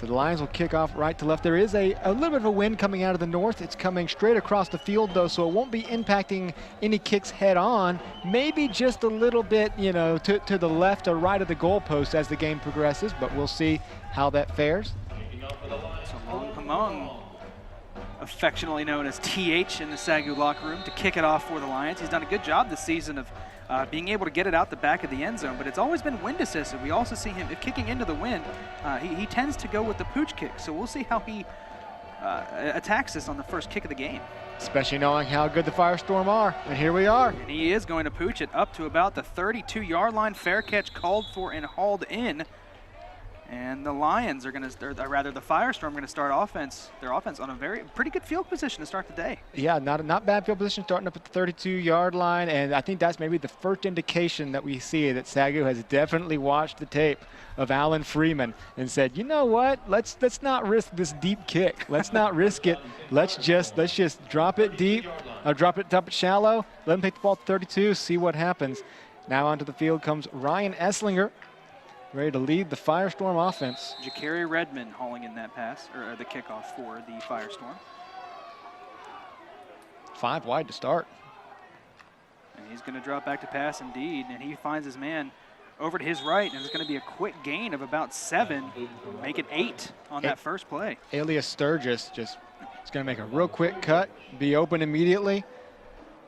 So the Lions will kick off right to left. There is a little bit of a wind coming out of the north. It's coming straight across the field, though, so it won't be impacting any kicks head on. Maybe just a little bit, you know, to the left or right of the goalpost as the game progresses, but we'll see how that fares. So Long Pamong, affectionately known as TH in the SAGU locker room, to kick it off for the Lions. He's done a good job this season of being able to get it out the back of the end zone, but it's always been wind assisted. We also see him, if kicking into the wind, he tends to go with the pooch kick. So we'll see how he attacks this on the first kick of the game. Especially knowing how good the Firestorm are, and here we are. And he is going to pooch it up to about the 32-yard line. Fair catch called for and hauled in. And the Lions are going to, or rather the Firestorm are going to start their offense on a pretty good field position to start the day. Yeah, not bad field position, starting up at the 32-yard line, and I think that's maybe the first indication that we see that SAGU has definitely watched the tape of Alan Freeman and said, you know what, let's not risk this deep kick. Let's not risk it. Let's just drop it deep, drop it shallow, let him take the ball to 32, see what happens. Now onto the field comes Ryan Esslinger, ready to lead the Firestorm offense. Jakari Redmond hauling in that pass, or the kickoff for the Firestorm. 5 wide to start. And he's going to drop back to pass indeed, and he finds his man over to his right, and it's going to be a quick gain of about 7, make it 8 on that first play. Elias Sturgis is going to make a real quick cut, be open immediately.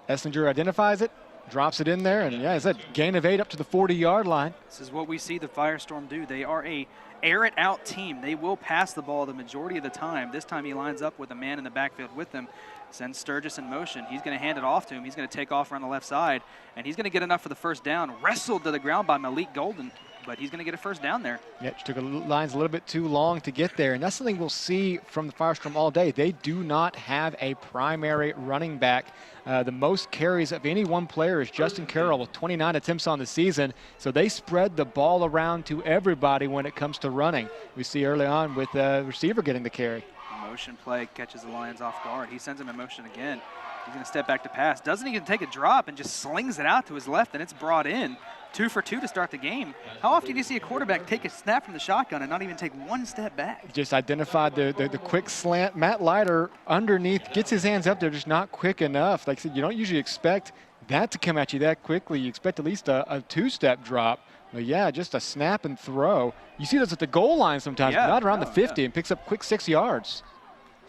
Esslinger identifies it, drops it in there, and yeah, it's a gain of 8 up to the 40-yard line. This is what we see the Firestorm do. They are a air-it-out team. They will pass the ball the majority of the time. This time he lines up with a man in the backfield with them, sends Sturgis in motion. He's going to hand it off to him. He's going to take off around the left side, and he's going to get enough for the first down. Wrestled to the ground by Malik Golden, but he's going to get a first down there. Yeah, it took the lines a little bit too long to get there, and that's something we'll see from the Firestorm all day. They do not have a primary running back. The most carries of any one player is Justin Carroll with 29 attempts on the season, so they spread the ball around to everybody when it comes to running. We see early on with the receiver getting the carry. Motion play catches the Lions off guard. He sends him in motion again. He's going to step back to pass. Doesn't even take a drop and just slings it out to his left, and it's brought in. 2 for 2 to start the game. How often do you see a quarterback take a snap from the shotgun and not even take one step back? Just identified the quick slant. Matt Leiter underneath gets his hands up there, just not quick enough. Like I said, you don't usually expect that to come at you that quickly. You expect at least a 2-step drop. But yeah, just a snap and throw. You see those at the goal line sometimes, but not around the 50, and picks up quick 6 yards.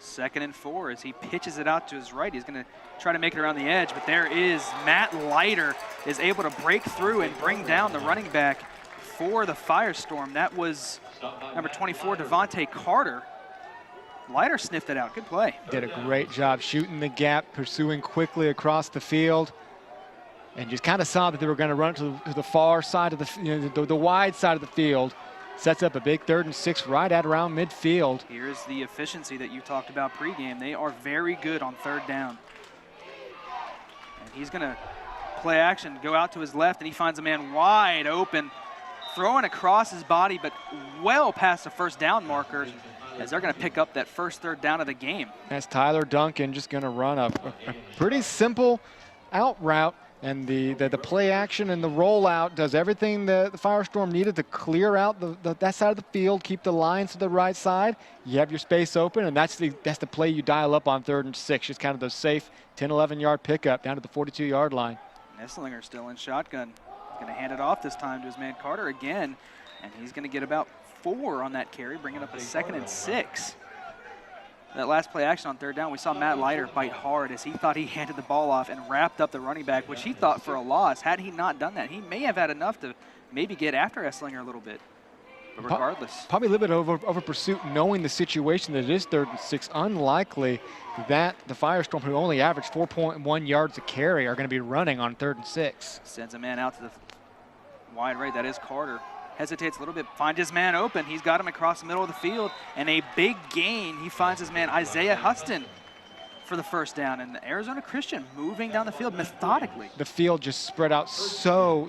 2nd and 4 as he pitches it out to his right. He's going to try to make it around the edge, but there is Matt Leiter is able to break through and bring down the running back for the Firestorm. That was number 24, Devontae Carter. Leiter sniffed it out. Good play. Did a great job shooting the gap, pursuing quickly across the field, and just kind of saw that they were going to run to the far side of the wide side of the field. Sets up a big 3rd and 6 right at around midfield. Here's the efficiency that you talked about pregame. They are very good on 3rd down. And he's going to play action, go out to his left, and he finds a man wide open, throwing across his body, but well past the first down marker, as they're going to pick up that first 3rd down of the game. That's Tyler Duncan just going to run a pretty simple out route. And the play action and the rollout does everything the Firestorm needed to clear out that side of the field, keep the lines to the right side. You have your space open, and that's the play you dial up on 3rd and 6. Just kind of those safe 10, 11-yard pickup down to the 42-yard line. Esslinger still in shotgun. He's going to hand it off this time to his man Carter again, and he's going to get about 4 on that carry, bringing up a 2nd and 6. That last play action on 3rd down, we saw Matt Leiter bite hard as he thought he handed the ball off and wrapped up the running back, which he thought for a loss. Had he not done that, he may have had enough to maybe get after Esslinger a little bit. But regardless. Probably a little bit over pursuit, knowing the situation that it is 3rd and 6. Unlikely that the Firestorm, who only averaged 4.1 yards a carry, are going to be running on 3rd and 6. Sends a man out to the wide right. That is Carter. Hesitates a little bit, finds his man open. He's got him across the middle of the field, and a big gain. He finds his man Isaiah Huston for the first down, and the Arizona Christian moving down the field methodically. The field just spread out so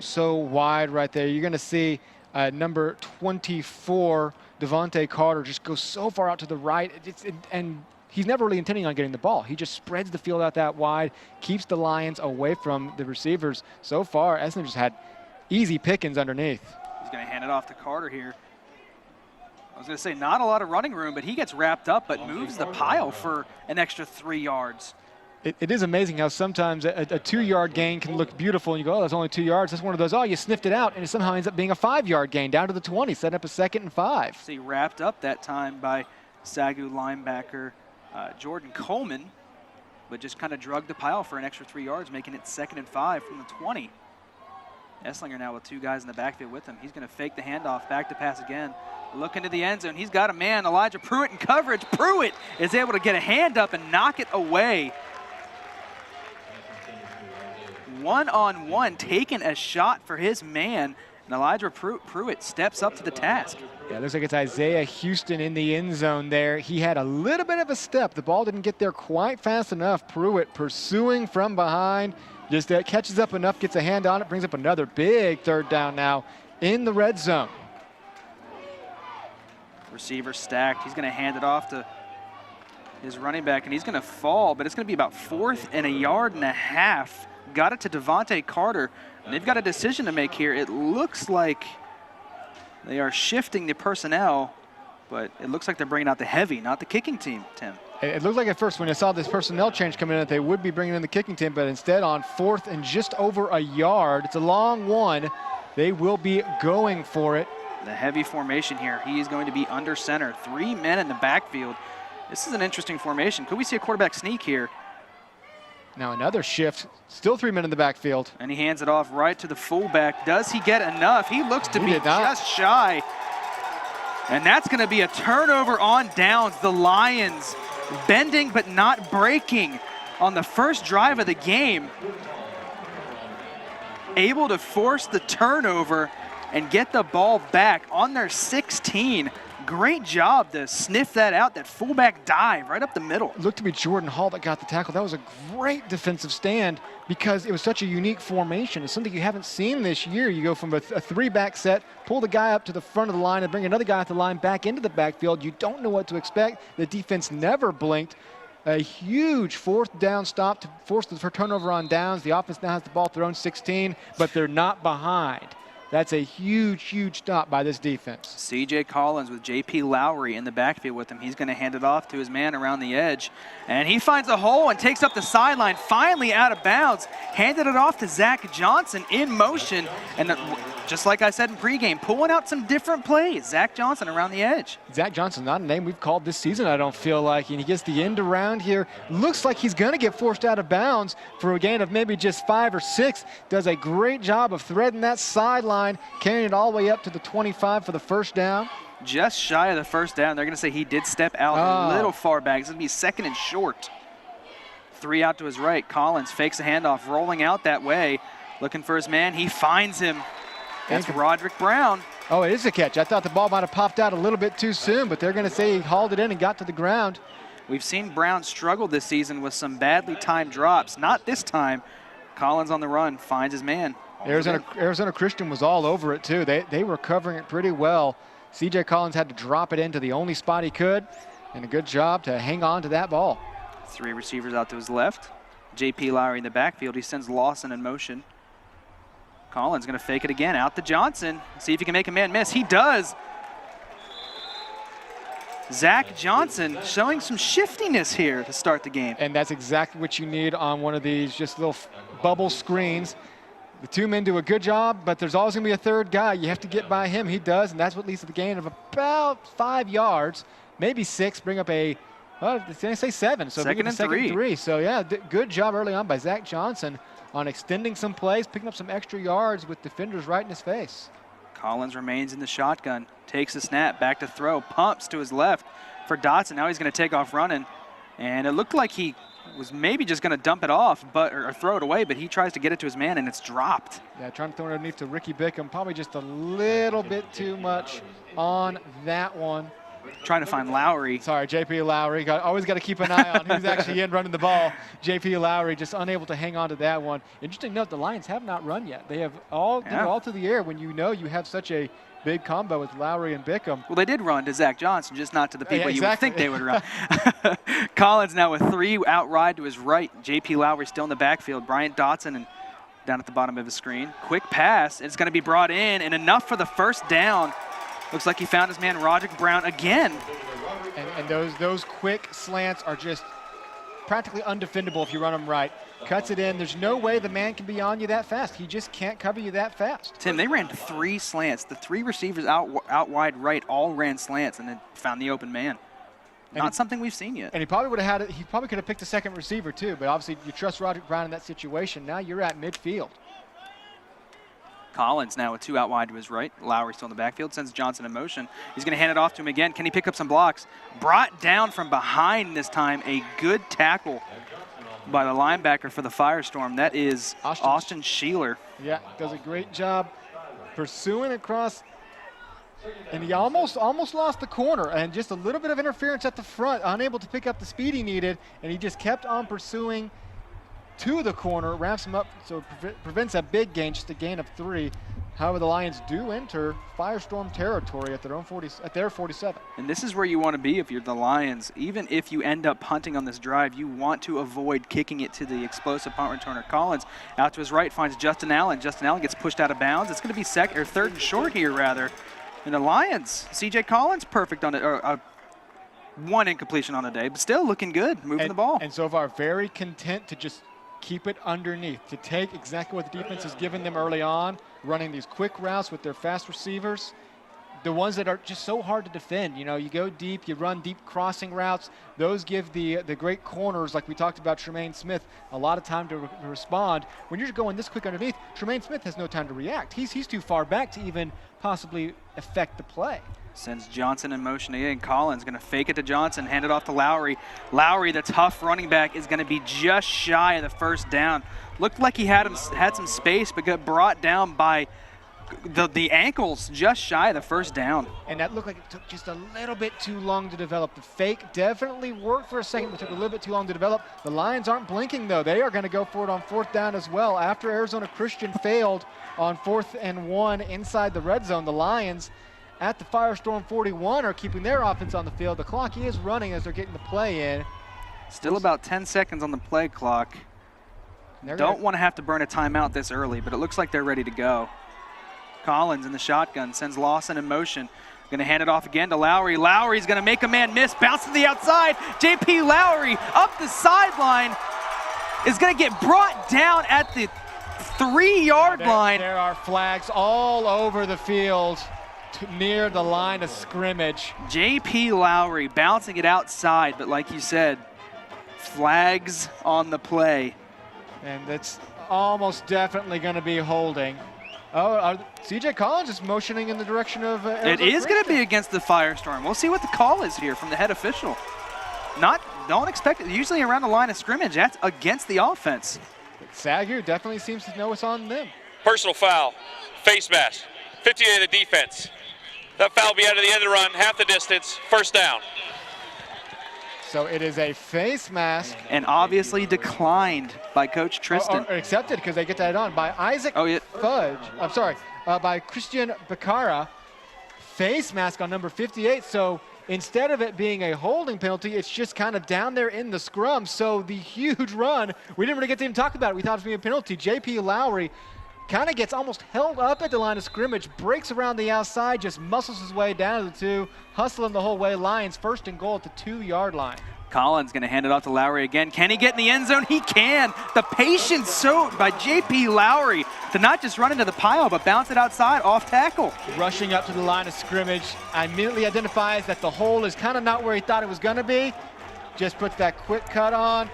wide right there. You're going to see number 24, Devontae Carter, just go so far out to the right, and he's never really intending on getting the ball. He just spreads the field out that wide, keeps the Lions away from the receivers. So far, Esslinger just had easy pickings underneath. Going to hand it off to Carter here. I was going to say not a lot of running room, but he gets wrapped up but moves the pile for an extra 3 yards. It is amazing how sometimes a 2-yard gain can look beautiful, and you go, oh, that's only 2 yards. That's one of those, oh, you sniffed it out, and it somehow ends up being a 5-yard gain down to the 20, setting up a 2nd and 5. So he wrapped up that time by SAGU linebacker Jordan Coleman, but just kind of drug the pile for an extra 3 yards, making it 2nd and 5 from the 20. Esslinger now with 2 guys in the backfield with him. He's going to fake the handoff, back to pass again. Look into the end zone. He's got a man, Elijah Pruitt, in coverage. Pruitt is able to get a hand up and knock it away. One-on-one, taking a shot for his man, and Elijah Pruitt steps up to the task. Yeah, it looks like it's Isaiah Houston in the end zone there. He had a little bit of a step. The ball didn't get there quite fast enough. Pruitt pursuing from behind, just catches up enough, gets a hand on it, brings up another big 3rd down now in the red zone. Receiver stacked. He's going to hand it off to his running back, and he's going to fall, but it's going to be about 4th and 1.5 yards. Got it to Devontae Carter, and they've got a decision to make here. It looks like they are shifting the personnel, but it looks like they're bringing out the heavy, not the kicking team, Tim. It looked like at first when I saw this personnel change coming in that they would be bringing in the kicking team, but instead on 4th and just over 1 yard, it's a long one, they will be going for it. The heavy formation here. He is going to be under center. 3 men in the backfield. This is an interesting formation. Could we see a quarterback sneak here? Now another shift, still 3 men in the backfield. And he hands it off right to the fullback. Does he get enough? He looks to be just shy. And that's going to be a turnover on downs. The Lions bending but not breaking on the first drive of the game. Able to force the turnover and get the ball back on their 16. Great job to sniff that out, that fullback dive right up the middle. It looked to be Jordan Hall that got the tackle. That was a great defensive stand because it was such a unique formation. It's something you haven't seen this year. You go from a 3-back set, pull the guy up to the front of the line and bring another guy off the line back into the backfield. You don't know what to expect. The defense never blinked. A huge 4th down stop to force the turnover on downs. The offense now has the ball thrown 16, but they're not behind. That's a huge, huge stop by this defense. C.J. Collins with J.P. Lowry in the backfield with him. He's going to hand it off to his man around the edge. And he finds a hole and takes up the sideline, finally out of bounds. Handed it off to Zach Johnson in motion. And just like I said in pregame, pulling out some different plays. Zach Johnson around the edge. Zach Johnson, not a name we've called this season, I don't feel like. And he gets the end around here. Looks like he's going to get forced out of bounds for a gain of maybe just 5 or 6. Does a great job of threading that sideline, carrying it all the way up to the 25 for the 1st down. Just shy of the 1st down. They're going to say he did step out a little far back. It's going to be 2nd and short. 3 out to his right. Collins fakes a handoff, rolling out that way, looking for his man. He finds him. That's Roderick Brown. Oh, it is a catch. I thought the ball might have popped out a little bit too soon, but they're going to say he hauled it in and got to the ground. We've seen Brown struggle this season with some badly timed drops. Not this time. Collins on the run, finds his man. Arizona Christian was all over it too. They were covering it pretty well. C.J. Collins had to drop it into the only spot he could, and a good job to hang on to that ball. 3 receivers out to his left. J.P. Lowry in the backfield. He sends Lawson in motion. Collins going to fake it again, out to Johnson. See if he can make a man miss. He does. Zach Johnson showing some shiftiness here to start the game. And that's exactly what you need on one of these just little bubble screens. The 2 men do a good job, but there's always going to be a 3rd guy. You have to get by him. He does, and that's what leads to the gain of about 5 yards, maybe 6. Bring up a, well, they say 7. So 2nd and 3. So, yeah, good job early on by Zach Johnson on extending some plays, picking up some extra yards with defenders right in his face. Collins remains in the shotgun, takes the snap, back to throw, pumps to his left for Dotson. Now he's going to take off running, and it looked like he was maybe just going to dump it off or throw it away, but he tries to get it to his man, and it's dropped. Yeah, trying to throw it underneath to Ricky Bickham. Probably just a little bit too much on that one. Trying to find Lowry. Sorry, J.P. Lowry. Always got to keep an eye on who's actually in running the ball. J.P. Lowry just unable to hang on to that one. Interesting note, the Lions have not run yet. They have all through the air when you know you have such a big combo with Lowry and Bickham. Well, they did run to Zach Johnson, just not to the people you would think they would run. Collins now with 3 outright to his right. J.P. Lowry still in the backfield. Bryant Dotson and down at the bottom of the screen. Quick pass. It's going to be brought in, and enough for the 1st down. Looks like he found his man Roderick Brown again. And those quick slants are just practically undefendable if you run them right. Cuts it in. There's no way the man can be on you that fast. He just can't cover you that fast. Tim, they ran 3 slants. The 3 receivers out wide right all ran slants and then found the open man. Not something we've seen yet. And he probably would have had it. He probably could have picked a second receiver too. But obviously, you trust Roderick Brown in that situation. Now you're at midfield. Collins now with 2 out wide to his right. Lowry still in the backfield, sends Johnson in motion. He's going to hand it off to him again. Can he pick up some blocks? Brought down from behind this time. A good tackle by the linebacker for the Firestorm. That is Austin Sheeler. Yeah, does a great job pursuing across. And he almost lost the corner, and just a little bit of interference at the front, unable to pick up the speed he needed, and he just kept on pursuing to the corner, ramps him up, so prevents a big gain, just a gain of 3. However, the Lions do enter Firestorm territory at their 47. And this is where you want to be if you're the Lions. Even if you end up punting on this drive, you want to avoid kicking it to the explosive punt returner. Collins out to his right finds Justin Allen. Justin Allen gets pushed out of bounds. It's going to be third and short here, rather. And the Lions, C.J. Collins, perfect on it. One incompletion on the day, but still looking good, moving the ball. And so far, very content to just keep it underneath, to take exactly what the defense has given them early on, running these quick routes with their fast receivers, the ones that are just so hard to defend. You know, you go deep, you run deep crossing routes. Those give the great corners, like we talked about Tremaine Smith, a lot of time to respond. When you're going this quick underneath, Tremaine Smith has no time to react. He's too far back to even possibly affect the play. Sends Johnson in motion again. Collins going to fake it to Johnson, hand it off to Lowry. Lowry, the tough running back, is going to be just shy of the first down. Looked like he had some space, but got brought down by the ankles, just shy of the first down. And that looked like it took just a little bit too long to develop. The fake definitely worked for a second, but took a little bit too long to develop. The Lions aren't blinking, though. They are going to go for it on 4th down as well. After Arizona Christian failed on 4th and 1 inside the red zone, the Lions at the Firestorm 41 are keeping their offense on the field. The clock is running as they're getting the play in. Still about 10 seconds on the play clock. Don't want to have to burn a timeout this early, but it looks like they're ready to go. Collins in the shotgun, sends Lawson in motion. Going to hand it off again to Lowry. Lowry's going to make a man miss, bounce to the outside. J.P. Lowry up the sideline is going to get brought down at the 3-yard line. There are flags all over the field near the line of scrimmage. J.P. Lowry bouncing it outside, but like you said, flags on the play. And that's almost definitely going to be holding. Oh, C.J. Collins is motioning in the direction of Arizona It is going to be against the Firestorm. We'll see what the call is here from the head official. Don't expect it. Usually around the line of scrimmage, that's against the offense. But SAGU definitely seems to know what's on them. Personal foul, face mask, 58 of the defense. That foul will be out of the end of the run, half the distance, first down. So it is a face mask. And obviously declined by Coach Tristan. Or accepted because they get that on by Isaac Fudge. I'm sorry, by Christian Becara. Face mask on number 58. So instead of it being a holding penalty, it's just kind of down there in the scrum. So the huge run, we didn't really get to even talk about it. We thought it was going to be a penalty. J.P. Lowry kind of gets almost held up at the line of scrimmage, breaks around the outside, just muscles his way down to the 2, hustling the whole way. Lions 1st and goal at the 2-yard line. Collins going to hand it off to Lowry again. Can he get in the end zone? He can. The patience showed by J.P. Lowry to not just run into the pile, but bounce it outside off tackle. Rushing up to the line of scrimmage, immediately identifies that the hole is kind of not where he thought it was going to be. Just puts that quick cut on.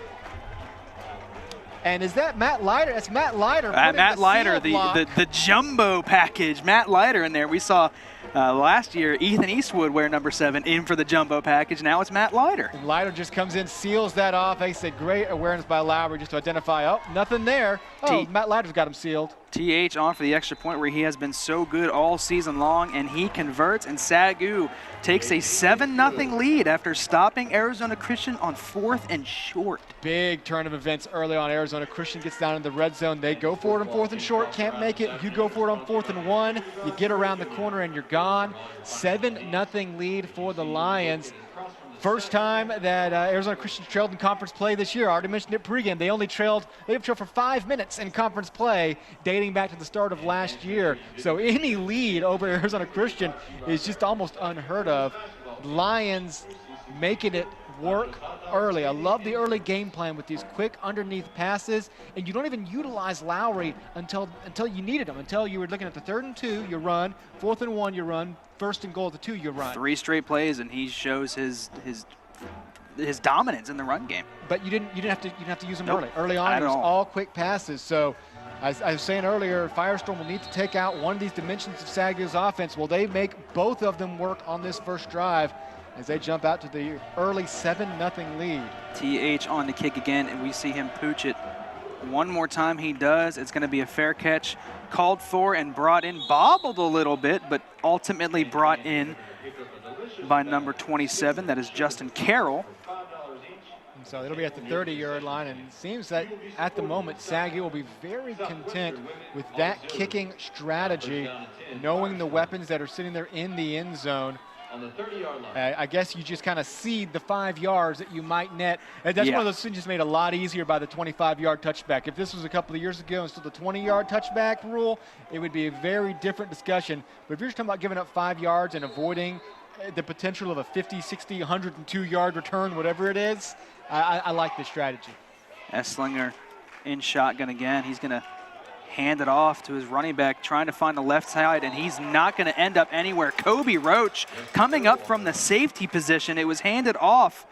And is that Matt Leiter? That's Matt Leiter. Matt Leiter, the jumbo package. Matt Leiter in there. We saw last year Ethan Eastwood wear number 7 in for the jumbo package. Now it's Matt Leiter. And Leiter just comes in, seals that off. They said great awareness by Lowry just to identify, oh, nothing there. Oh, Matt Leiter's got him sealed. TH on for the extra point where he has been so good all season long, and he converts, and SAGU takes a 7-0 lead after stopping Arizona Christian on 4th and short. Big turn of events early on. Arizona Christian gets down in the red zone. They go for it on 4th and short, can't make it. You go for it on 4th and 1. You get around the corner and you're gone. gone. 7-0 lead for the Lions. First time that Arizona Christian trailed in conference play this year. I already mentioned it pregame. They've trailed for 5 minutes in conference play dating back to the start of last year. So any lead over Arizona Christian is just almost unheard of. Lions making it work early. I love the early game plan with these quick underneath passes, and you don't even utilize Lowry until you needed him. Until you were looking at the 3rd and 2, you run. 4th and 1, you run. 1st and goal at the 2, you run. 3 straight plays, and he shows his dominance in the run game. But you didn't have to use him Nope, early. Early on, at it was all. all quick passes. So as I was saying earlier, Firestorm will need to take out one of these dimensions of SAGU's offense. Will they make both of them work on this first drive as they jump out to the early 7-0 lead? TH on the kick again, and we see him pooch it one more time. He does. It's going to be a fair catch, called for and brought in, bobbled a little bit, but ultimately brought in by number 27. That is Justin Carroll. And so it'll be at the 30-yard line, and it seems that at the moment SAGU will be very content with that kicking strategy, knowing the weapons that are sitting there in the end zone. On the 30-yard line. I guess you just kind of seed the 5 yards that you might net. And that's one of those things just made a lot easier by the 25-yard touchback. If this was a couple of years ago instead of the 20-yard touchback rule, it would be a very different discussion. But if you're just talking about giving up 5 yards and avoiding the potential of a 50, 60, 102-yard return, whatever it is, I like this strategy. Esslinger in shotgun again. He's going to hand it off to his running back, trying to find the left side, and he's not going to end up anywhere. Kobe Roach coming up from the safety position. It was handed off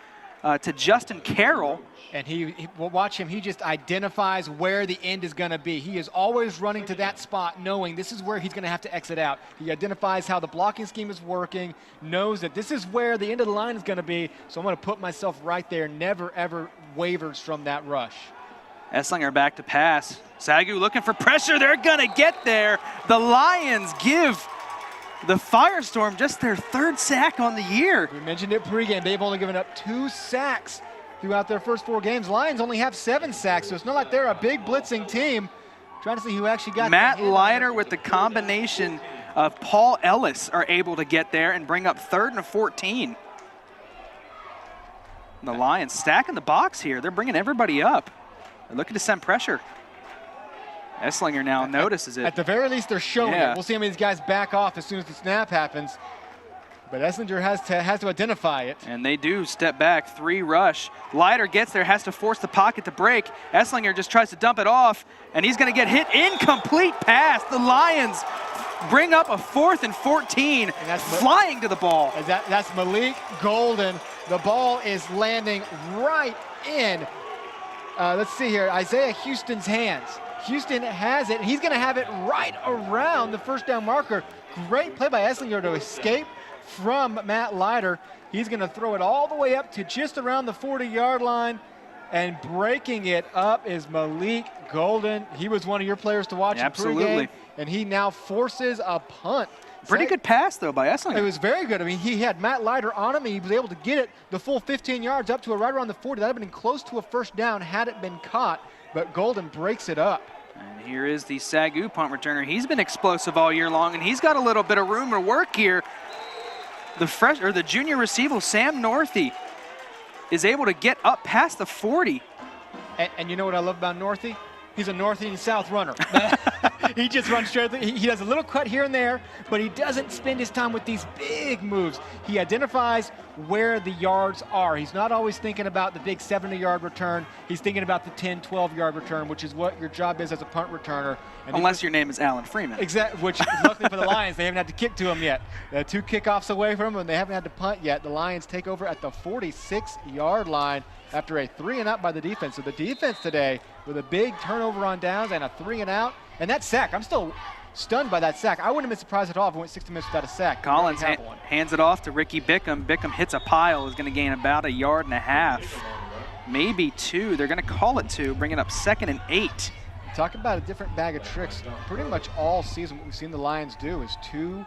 to Justin Carroll. And we'll watch him. He just identifies where the end is going to be. He is always running to that spot, knowing this is where he's going to have to exit out. He identifies how the blocking scheme is working, knows that this is where the end of the line is going to be, so I'm going to put myself right there. Never, ever wavers from that rush. Esslinger back to pass. SAGU looking for pressure. They're going to get there. The Lions give the Firestorm just their 3rd sack on the year. We mentioned it pregame. They've only given up 2 sacks throughout their first 4 games. Lions only have 7 sacks, so it's not like they're a big blitzing team. Trying to see who actually got Matt Leiter with the combination of Paul Ellis are able to get there and bring up 3rd and 14. And the Lions stacking the box here. They're bringing everybody up. They're looking to send pressure. Esslinger now notices it. At the very least, they're showing Yeah. it. We'll see how many of these guys back off as soon as the snap happens. But Esslinger has to identify it. And they do step back, 3 rush. Leiter gets there, has to force the pocket to break. Esslinger just tries to dump it off, and he's going to get hit. Incomplete pass. The Lions bring up a 4th and 14, And flying to the ball. That's Malik Golden. The ball is landing right in, let's see here, Isaiah Houston's hands. Houston has it. He's going to have it right around the first down marker. Great play by Esslinger to escape from Matt Leiter. He's going to throw it all the way up to just around the 40-yard line, and breaking it up is Malik Golden. He was one of your players to watch in pregame, and he now forces a punt. Pretty good pass, though, by Esslinger. It was very good. I mean, he had Matt Leiter on him, and he was able to get it the full 15 yards up to right around the 40. That would have been close to a first down had it been caught, but Golden breaks it up. And here is the SAGU punt returner. He's been explosive all year long, and he's got a little bit of room to work here. The junior receiver, Sam Northey, is able to get up past the 40. And you know what I love about Northey? He's a north and south runner. He just runs straight. He does a little cut here and there, but he doesn't spend his time with these big moves. He identifies where the yards are. He's not always thinking about the big 70-yard return. He's thinking about the 10, 12-yard return, which is what your job is as a punt returner. And unless your name is Alan Freeman. Exactly, which luckily for the Lions, they haven't had to kick to him yet. 2 kickoffs away from him, and they haven't had to punt yet. The Lions take over at the 46-yard line after a 3-and-out by the defense. So the defense today with a big turnover on downs and a 3-and-out. And that sack, I'm still stunned by that sack. I wouldn't have been surprised at all if it went 60 minutes without a sack. Collins hands it off to Ricky Bickham. Bickham hits a pile, is going to gain about 1.5 yards. Maybe 2. They're going to call it 2, bring it up 2nd and 8. Talk about a different bag of tricks. Pretty much all season what we've seen the Lions do is 2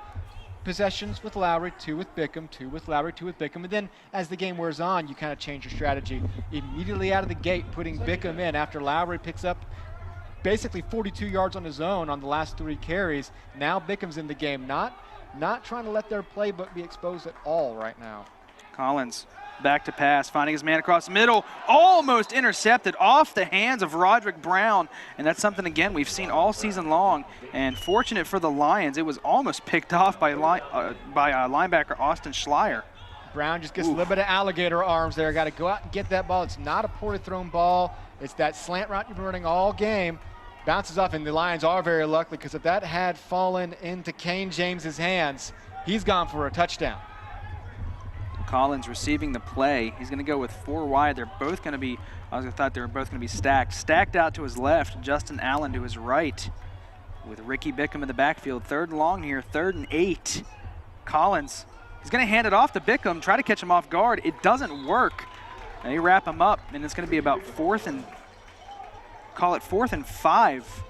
possessions with Lowry, 2 with Bickham, 2 with Lowry, 2 with Bickham. And then as the game wears on, you kind of change your strategy. Immediately out of the gate, putting Bickham in after Lowry picks up basically 42 yards on his own on the last 3 carries. Now Bickham's in the game, not not trying to let their playbook be exposed at all right now. Collins back to pass, finding his man across the middle, almost intercepted off the hands of Roderick Brown, and that's something, again, we've seen all season long, and fortunate for the Lions, it was almost picked off by linebacker Austin Schleier. Brown just gets a little bit of alligator arms there. Got to go out and get that ball. It's not a poorly thrown ball. It's that slant route you've been running all game. Bounces off, and the Lions are very lucky, because if that had fallen into Kane James's hands, he's gone for a touchdown. Collins receiving the play. He's going to go with 4 wide. They're both going to be, I thought they were both going to be stacked. Stacked out to his left, Justin Allen to his right, with Ricky Bickham in the backfield. 3rd and long here, 3rd and 8. Collins, he's going to hand it off to Bickham, try to catch him off guard. It doesn't work. And they wrap him up, and it's going to be about 4th and 5.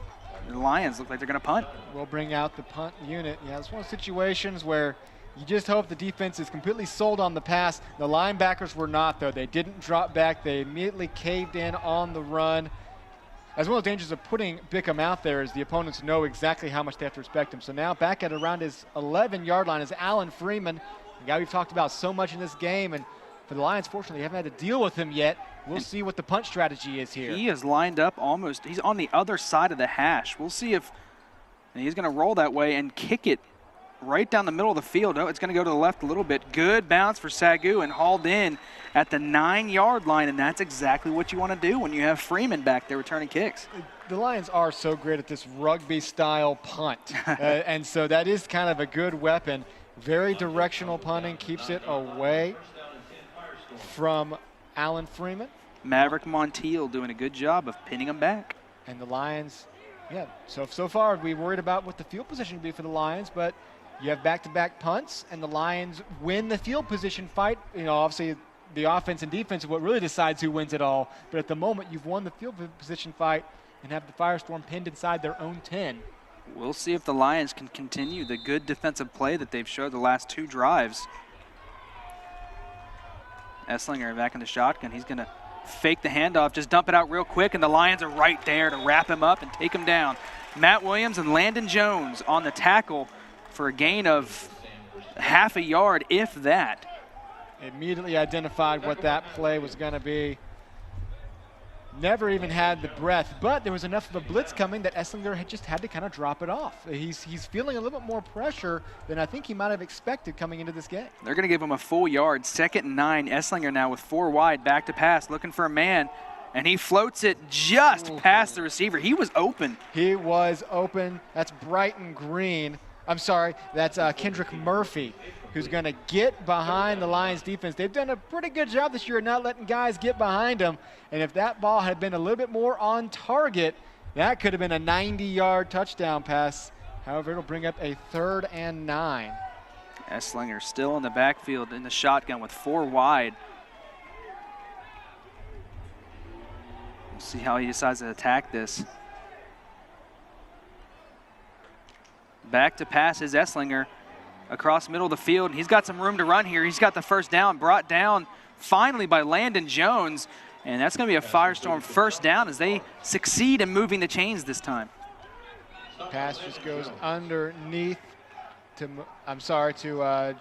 The Lions look like they're going to punt. We'll bring out the punt unit. Yeah, it's one of those situations where you just hope the defense is completely sold on the pass. The linebackers were not, though. They didn't drop back. They immediately caved in on the run. As one of the dangers of putting Bickham out there is the opponents know exactly how much they have to respect him. So now back at around his 11-yard line is Alan Freeman, the guy we've talked about so much in this game. And for the Lions, fortunately, they haven't had to deal with him yet. We'll see what the punt strategy is here. He is lined up almost. He's on the other side of the hash. We'll see if he's going to roll that way and kick it right down the middle of the field. No, it's going to go to the left a little bit. Good bounce for SAGU and hauled in at the 9-yard line, and that's exactly what you want to do when you have Freeman back there returning kicks. The Lions are so great at this rugby-style punt, and so that is kind of a good weapon. Very directional punting, keeps it away from Alan Freeman. Maverick Montiel doing a good job of pinning him back. And the Lions, yeah, so far we worried about what the field position would be for the Lions, but you have back-to-back punts, and the Lions win the field position fight. You know, obviously the offense and defense is what really decides who wins it all. But at the moment, you've won the field position fight and have the Firestorm pinned inside their own 10. We'll see if the Lions can continue the good defensive play that they've showed the last 2 drives. Esslinger back in the shotgun. He's going to fake the handoff, just dump it out real quick, and the Lions are right there to wrap him up and take him down. Matt Williams and Landon Jones on the tackle for a gain of half a yard, if that. Immediately identified what that play was going to be. Never even had the breath, but there was enough of a blitz coming that Esslinger had just had to kind of drop it off. He's feeling a little bit more pressure than I think he might have expected coming into this game. They're going to give him a full yard. 2nd and 9. Esslinger now with 4 wide, back to pass, looking for a man, and he floats it just past the receiver. He was open. He was open. That's Brighton Green. I'm sorry, that's Kendrick Murphy, who's going to get behind the Lions defense. They've done a pretty good job this year not letting guys get behind them. And if that ball had been a little bit more on target, that could have been a 90-yard touchdown pass. However, it'll bring up a 3rd and 9. Esslinger still in the backfield in the shotgun with 4 wide. We'll see how he decides to attack this. Back to pass is Esslinger across the middle of the field. He's got some room to run here. He's got the first down, brought down finally by Landon Jones. And that's going to be a Firestorm first down as they succeed in moving the chains this time. Pass just goes underneath to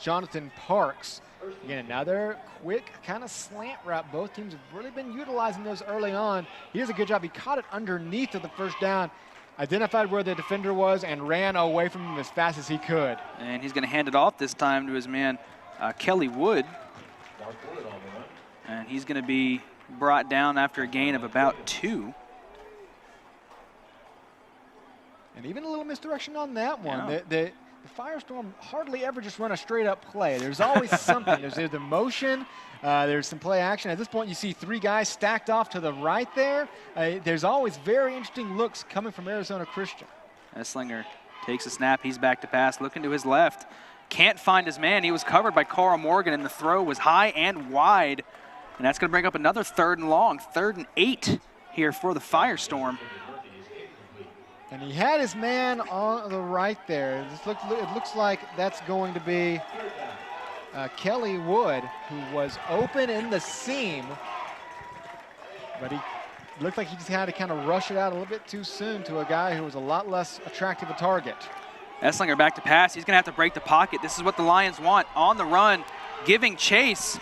Jonathan Parks. Again, another quick kind of slant route. Both teams have really been utilizing those early on. He does a good job. He caught it underneath of the first down, identified where the defender was, and ran away from him as fast as he could. And he's going to hand it off this time to his man, Kelly Wood. And he's going to be brought down after a gain of about 2. And even a little misdirection on that one. Yeah. The Firestorm hardly ever just run a straight-up play. There's always something. There's either motion, there's some play action. At this point, you see 3 guys stacked off to the right there. There's always very interesting looks coming from Arizona Christian. Esslinger takes a snap. He's back to pass, looking to his left. Can't find his man. He was covered by Carl Morgan, and the throw was high and wide. And that's going to bring up another 3rd and long, 3rd and 8 here for the Firestorm. And he had his man on the right there. It looks like that's going to be Kelly Wood, who was open in the seam. But he looked like he just had to kind of rush it out a little bit too soon to a guy who was a lot less attractive a target. Esslinger back to pass. He's going to have to break the pocket. This is what the Lions want. On the run, giving chase.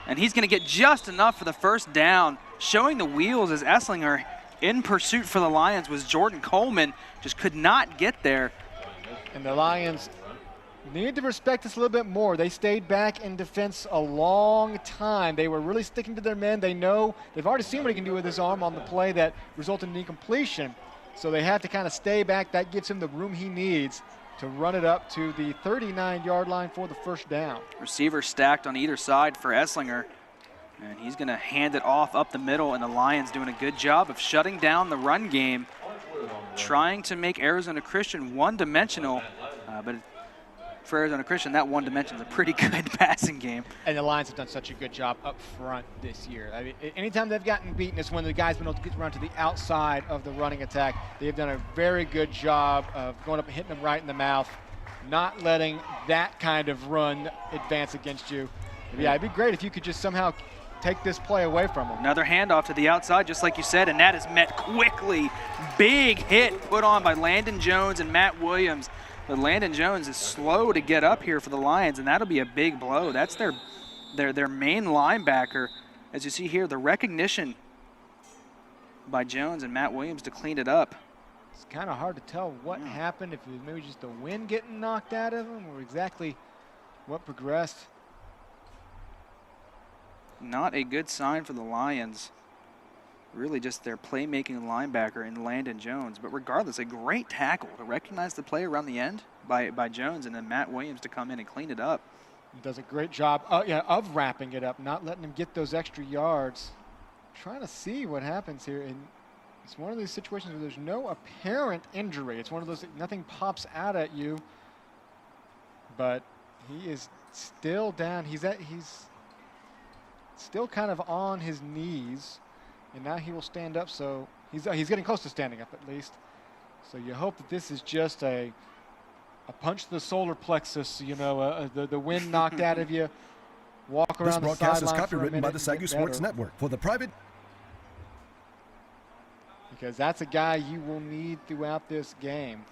And he's going to get just enough for the first down. Showing the wheels as Esslinger in pursuit for the Lions was Jordan Coleman. Just could not get there. And the Lions need to respect this a little bit more. They stayed back in defense a long time. They were really sticking to their men. They know, they've already seen what he can do with his arm on the play that resulted in incompletion. So they have to kind of stay back. That gives him the room he needs to run it up to the 39-yard line for the first down. Receiver stacked on either side for Esslinger. And he's going to hand it off up the middle, and the Lions doing a good job of shutting down the run game, trying to make Arizona Christian one-dimensional. But for Arizona Christian, that one dimension is a pretty good passing game. And the Lions have done such a good job up front this year. I mean, anytime they've gotten beaten is when the guys been able to get around to the outside of the running attack. They've done a very good job of going up and hitting them right in the mouth, not letting that kind of run advance against you. But yeah, it'd be great if you could just somehow take this play away from them. Another handoff to the outside, just like you said, and that is met quickly. Big hit put on by Landon Jones and Matt Williams. But Landon Jones is slow to get up here for the Lions, and that'll be a big blow. That's their main linebacker. As you see here, the recognition by Jones and Matt Williams to clean it up. It's kind of hard to tell what happened, if it was maybe just the wind getting knocked out of him or exactly what progressed. Not a good sign for the Lions. Really just their playmaking linebacker in Landon Jones. But regardless, a great tackle to recognize the play around the end by Jones, and then Matt Williams to come in and clean it up. He does a great job of wrapping it up, not letting him get those extra yards. Trying to see what happens here. And it's one of these situations where there's no apparent injury. It's one of those that nothing pops out at you. But he is still down. He's still kind of on his knees. And now he will stand up, so he's getting close to standing up at least. So you hope that this is just a punch to the solar plexus, you know, the wind knocked out of you, walk around the sideline. This broadcast is copywritten by the SAGU Sports Network for the private. Because that's a guy you will need throughout this game.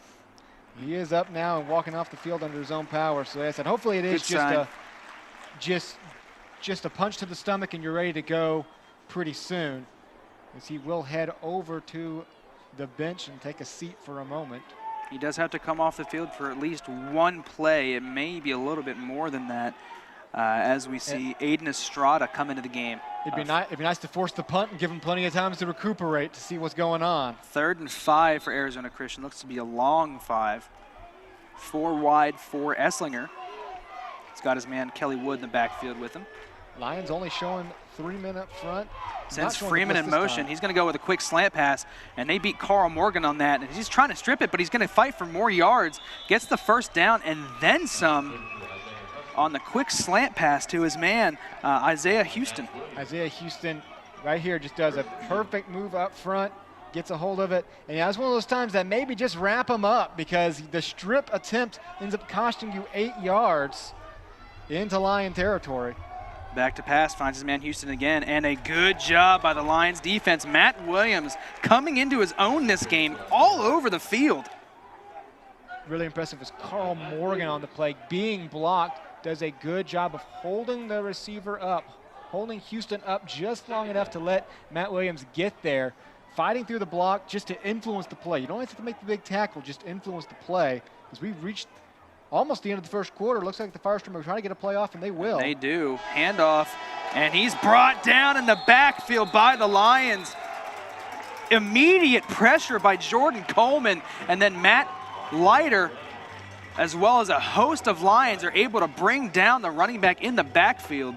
He is up now and walking off the field under his own power. So as I said, hopefully it is just a punch to the stomach and you're ready to go pretty soon, as he will head over to the bench and take a seat for a moment. He does have to come off the field for at least one play. It may be a little bit more than that, as we see Aiden Estrada come into the game. It'd be nice to force the punt and give him plenty of time to recuperate to see what's going on. 3rd and 5 for Arizona Christian. Looks to be a long 5. 4 wide for Esslinger. He's got his man Kelly Wood in the backfield with him. Lions only showing 3 men up front. Sends Freeman in motion. He's going to go with a quick slant pass, and they beat Carl Morgan on that. And he's trying to strip it, but he's going to fight for more yards. Gets the first down and then some on the quick slant pass to his man, Isaiah Houston. Isaiah Houston right here just does a perfect move up front, gets a hold of it. And yeah, it's one of those times that maybe just wrap him up, because the strip attempt ends up costing you 8 yards into Lion territory. Back to pass, finds his man Houston again, and a good job by the Lions defense. Matt Williams coming into his own this game all over the field. Really impressive was Carl Morgan on the play, being blocked, does a good job of holding the receiver up, holding Houston up just long enough to let Matt Williams get there, fighting through the block just to influence the play. You don't have to make the big tackle, just influence the play, because we've reached almost the end of the first quarter. Looks like the Firestorm are trying to get a play off, and they will. They do. Handoff, and he's brought down in the backfield by the Lions. Immediate pressure by Jordan Coleman, and then Matt Leiter, as well as a host of Lions, are able to bring down the running back in the backfield.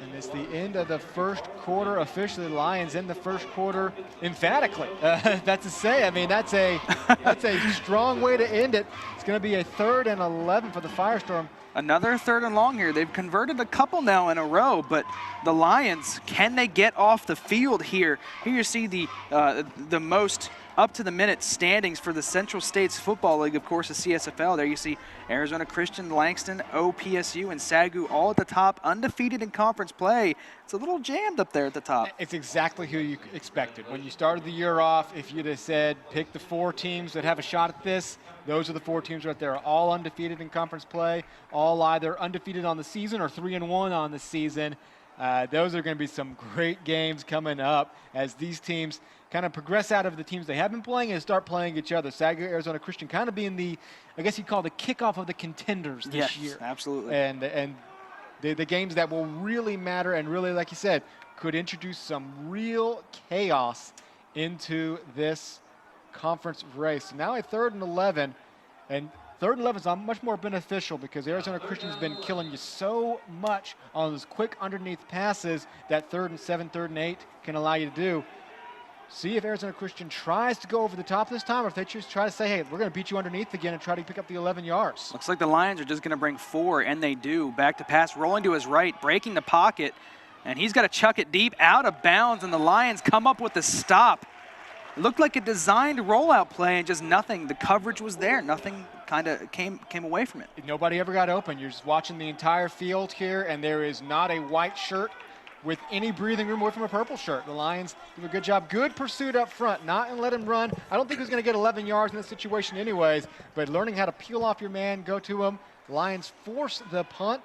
And it's the end of the first quarter. Officially, Lions in the first quarter emphatically. That's to say, I mean, that's a strong way to end it. It's going to be a 3rd and 11 for the Firestorm. Another 3rd and long here. They've converted a couple now in a row, but the Lions, can they get off the field here? Here you see the most up-to-the-minute standings for the Central States Football League, of course, the CSFL. There you see Arizona Christian, Langston, OPSU, and SAGU all at the top, undefeated in conference play. It's a little jammed up there at the top. It's exactly who you expected. When you started the year off, if you'd have said pick the 4 teams that have a shot at this, those are the 4 teams right there, all undefeated in conference play, all either undefeated on the season or 3-1 on the season. Those are going to be some great games coming up as these teams kind of progress out of the teams they have been playing and start playing each other. SAGU Arizona Christian kind of being the, I guess you'd call the kickoff of the contenders this year. Yes, absolutely. And the games that will really matter and really, like you said, could introduce some real chaos into this conference race. Now at 3rd and 11, and 3rd and 11 is much more beneficial because Arizona Christian's been killing you so much on those quick underneath passes that 3rd and 7, 3rd and 8 can allow you to do. See if Arizona Christian tries to go over the top this time, or if they choose to try to say, hey, we're going to beat you underneath again and try to pick up the 11 yards. Looks like the Lions are just going to bring 4, and they do. Back to pass, rolling to his right, breaking the pocket, and he's got to chuck it deep out of bounds, and the Lions come up with the stop. It looked like a designed rollout play, and just nothing. The coverage was there. Nothing kind of came away from it. Nobody ever got open. You're just watching the entire field here, and there is not a white shirt with any breathing room away from a purple shirt. The Lions do a good job. Good pursuit up front, not and let him run. I don't think he was going to get 11 yards in this situation anyways, but learning how to peel off your man, go to him. The Lions force the punt.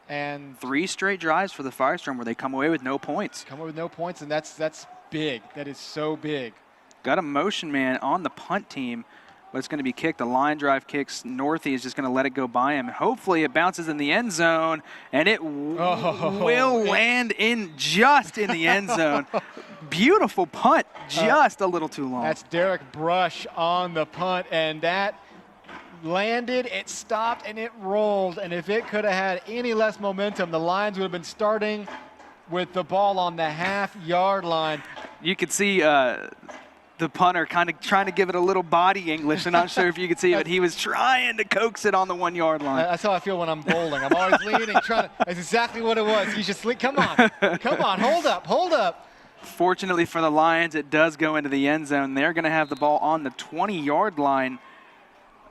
And 3 straight drives for the Firestorm where they come away with no points. Come away with no points, and that's big. That is so big. Got a motion man on the punt team, but it's going to be kicked. The line drive kicks. Northie is just going to let it go by him. Hopefully it bounces in the end zone, and it will land just in the end zone. Beautiful punt, just a little too long. That's Derek Brush on the punt, and that landed, it stopped, and it rolled. And if it could have had any less momentum, the Lions would have been starting with the ball on the half-yard line. You could see the punter kind of trying to give it a little body English. I'm not sure if you could see it, but he was trying to coax it on the 1-yard line. That's how I feel when I'm bowling. I'm always leaning, trying to. That's exactly what it was. You just come on, hold up. Fortunately for the Lions, it does go into the end zone. They're going to have the ball on the 20-yard line.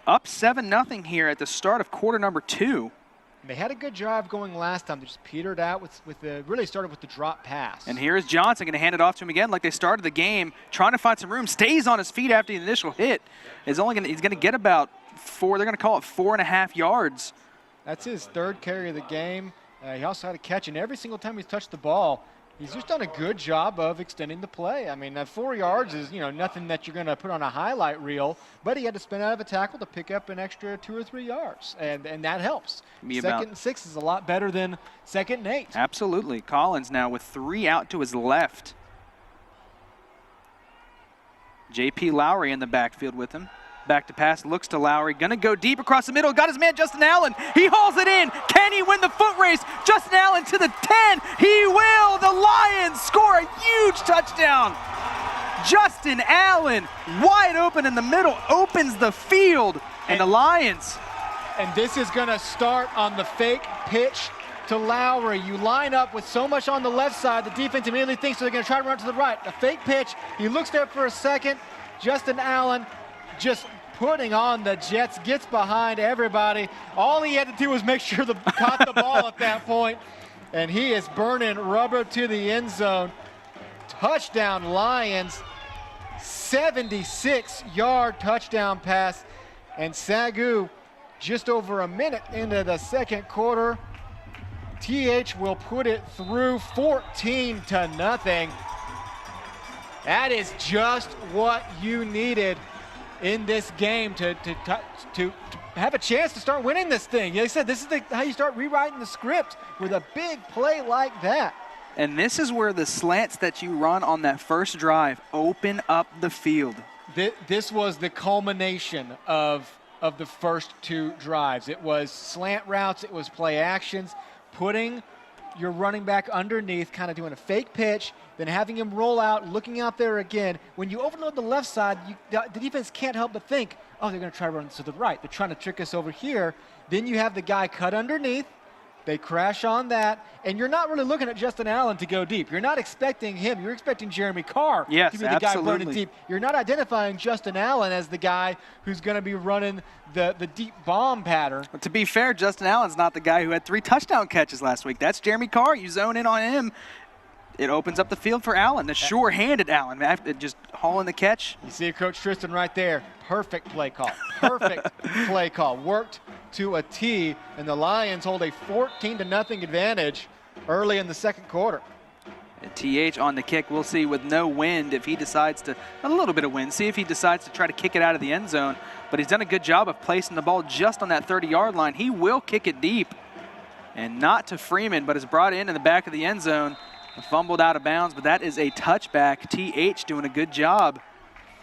Up 7-0 here at the start of quarter number 2. They had a good job going last time. They just petered out really started with the drop pass. And here's Johnson going to hand it off to him again like they started the game, trying to find some room, stays on his feet after the initial hit. He's going to get about 4, they're going to call it 4.5 yards. That's his 3rd carry of the game. He also had a catch, and every single time he's touched the ball, he's just done a good job of extending the play. I mean, 4 yards is, nothing that you're going to put on a highlight reel, but he had to spin out of a tackle to pick up an extra 2 or 3 yards, and that helps. 2nd and 6 is a lot better than 2nd and 8. Absolutely. Collins now with 3 out to his left. J.P. Lowry in the backfield with him. Back to pass, looks to Lowry, gonna go deep across the middle, got his man Justin Allen, he hauls it in, can he win the foot race? Justin Allen to the 10, he will! The Lions score a huge touchdown! Justin Allen, wide open in the middle, opens the field, and the Lions. And this is gonna start on the fake pitch to Lowry. You line up with so much on the left side, the defense immediately thinks they're gonna try to run to the right. A fake pitch, he looks there for a second, Justin Allen just putting on the Jets, gets behind everybody. All he had to do was make sure caught the ball at that point, and he is burning rubber to the end zone. Touchdown Lions, 76-yard touchdown pass, and SAGU just over a minute into the 2nd quarter. TH will put it through 14-0. That is just what you needed in this game to have a chance to start winning this thing. They said this is how you start rewriting the script with a big play like that. And this is where the slants that you run on that first drive open up the field. This was the culmination of the first 2 drives. It was slant routes, it was play actions, putting your running back underneath, kind of doing a fake pitch, then having him roll out, looking out there again. When you overload the left side, the defense can't help but think, oh, they're going to try to run to the right. They're trying to trick us over here. Then you have the guy cut underneath, They crash on that, and you're not really looking at Justin Allen to go deep. You're not expecting him. You're expecting Jeremy Carr to be the guy burning deep. You're not identifying Justin Allen as the guy who's going to be running the deep bomb pattern. But to be fair, Justin Allen's not the guy who had 3 touchdown catches last week. That's Jeremy Carr. You zone in on him, it opens up the field for Allen, the sure-handed Allen. Just hauling the catch. You see Coach Tristan right there. Perfect play call. Perfect play call. Worked to a T, and the Lions hold a 14-0 advantage early in the second quarter. And TH on the kick. We'll see with no wind if he decides to, a little bit of wind, see if he decides to try to kick it out of the end zone. But he's done a good job of placing the ball just on that 30-yard line. He will kick it deep, and not to Freeman, but is brought in the back of the end zone. Fumbled out of bounds, but that is a touchback. TH doing a good job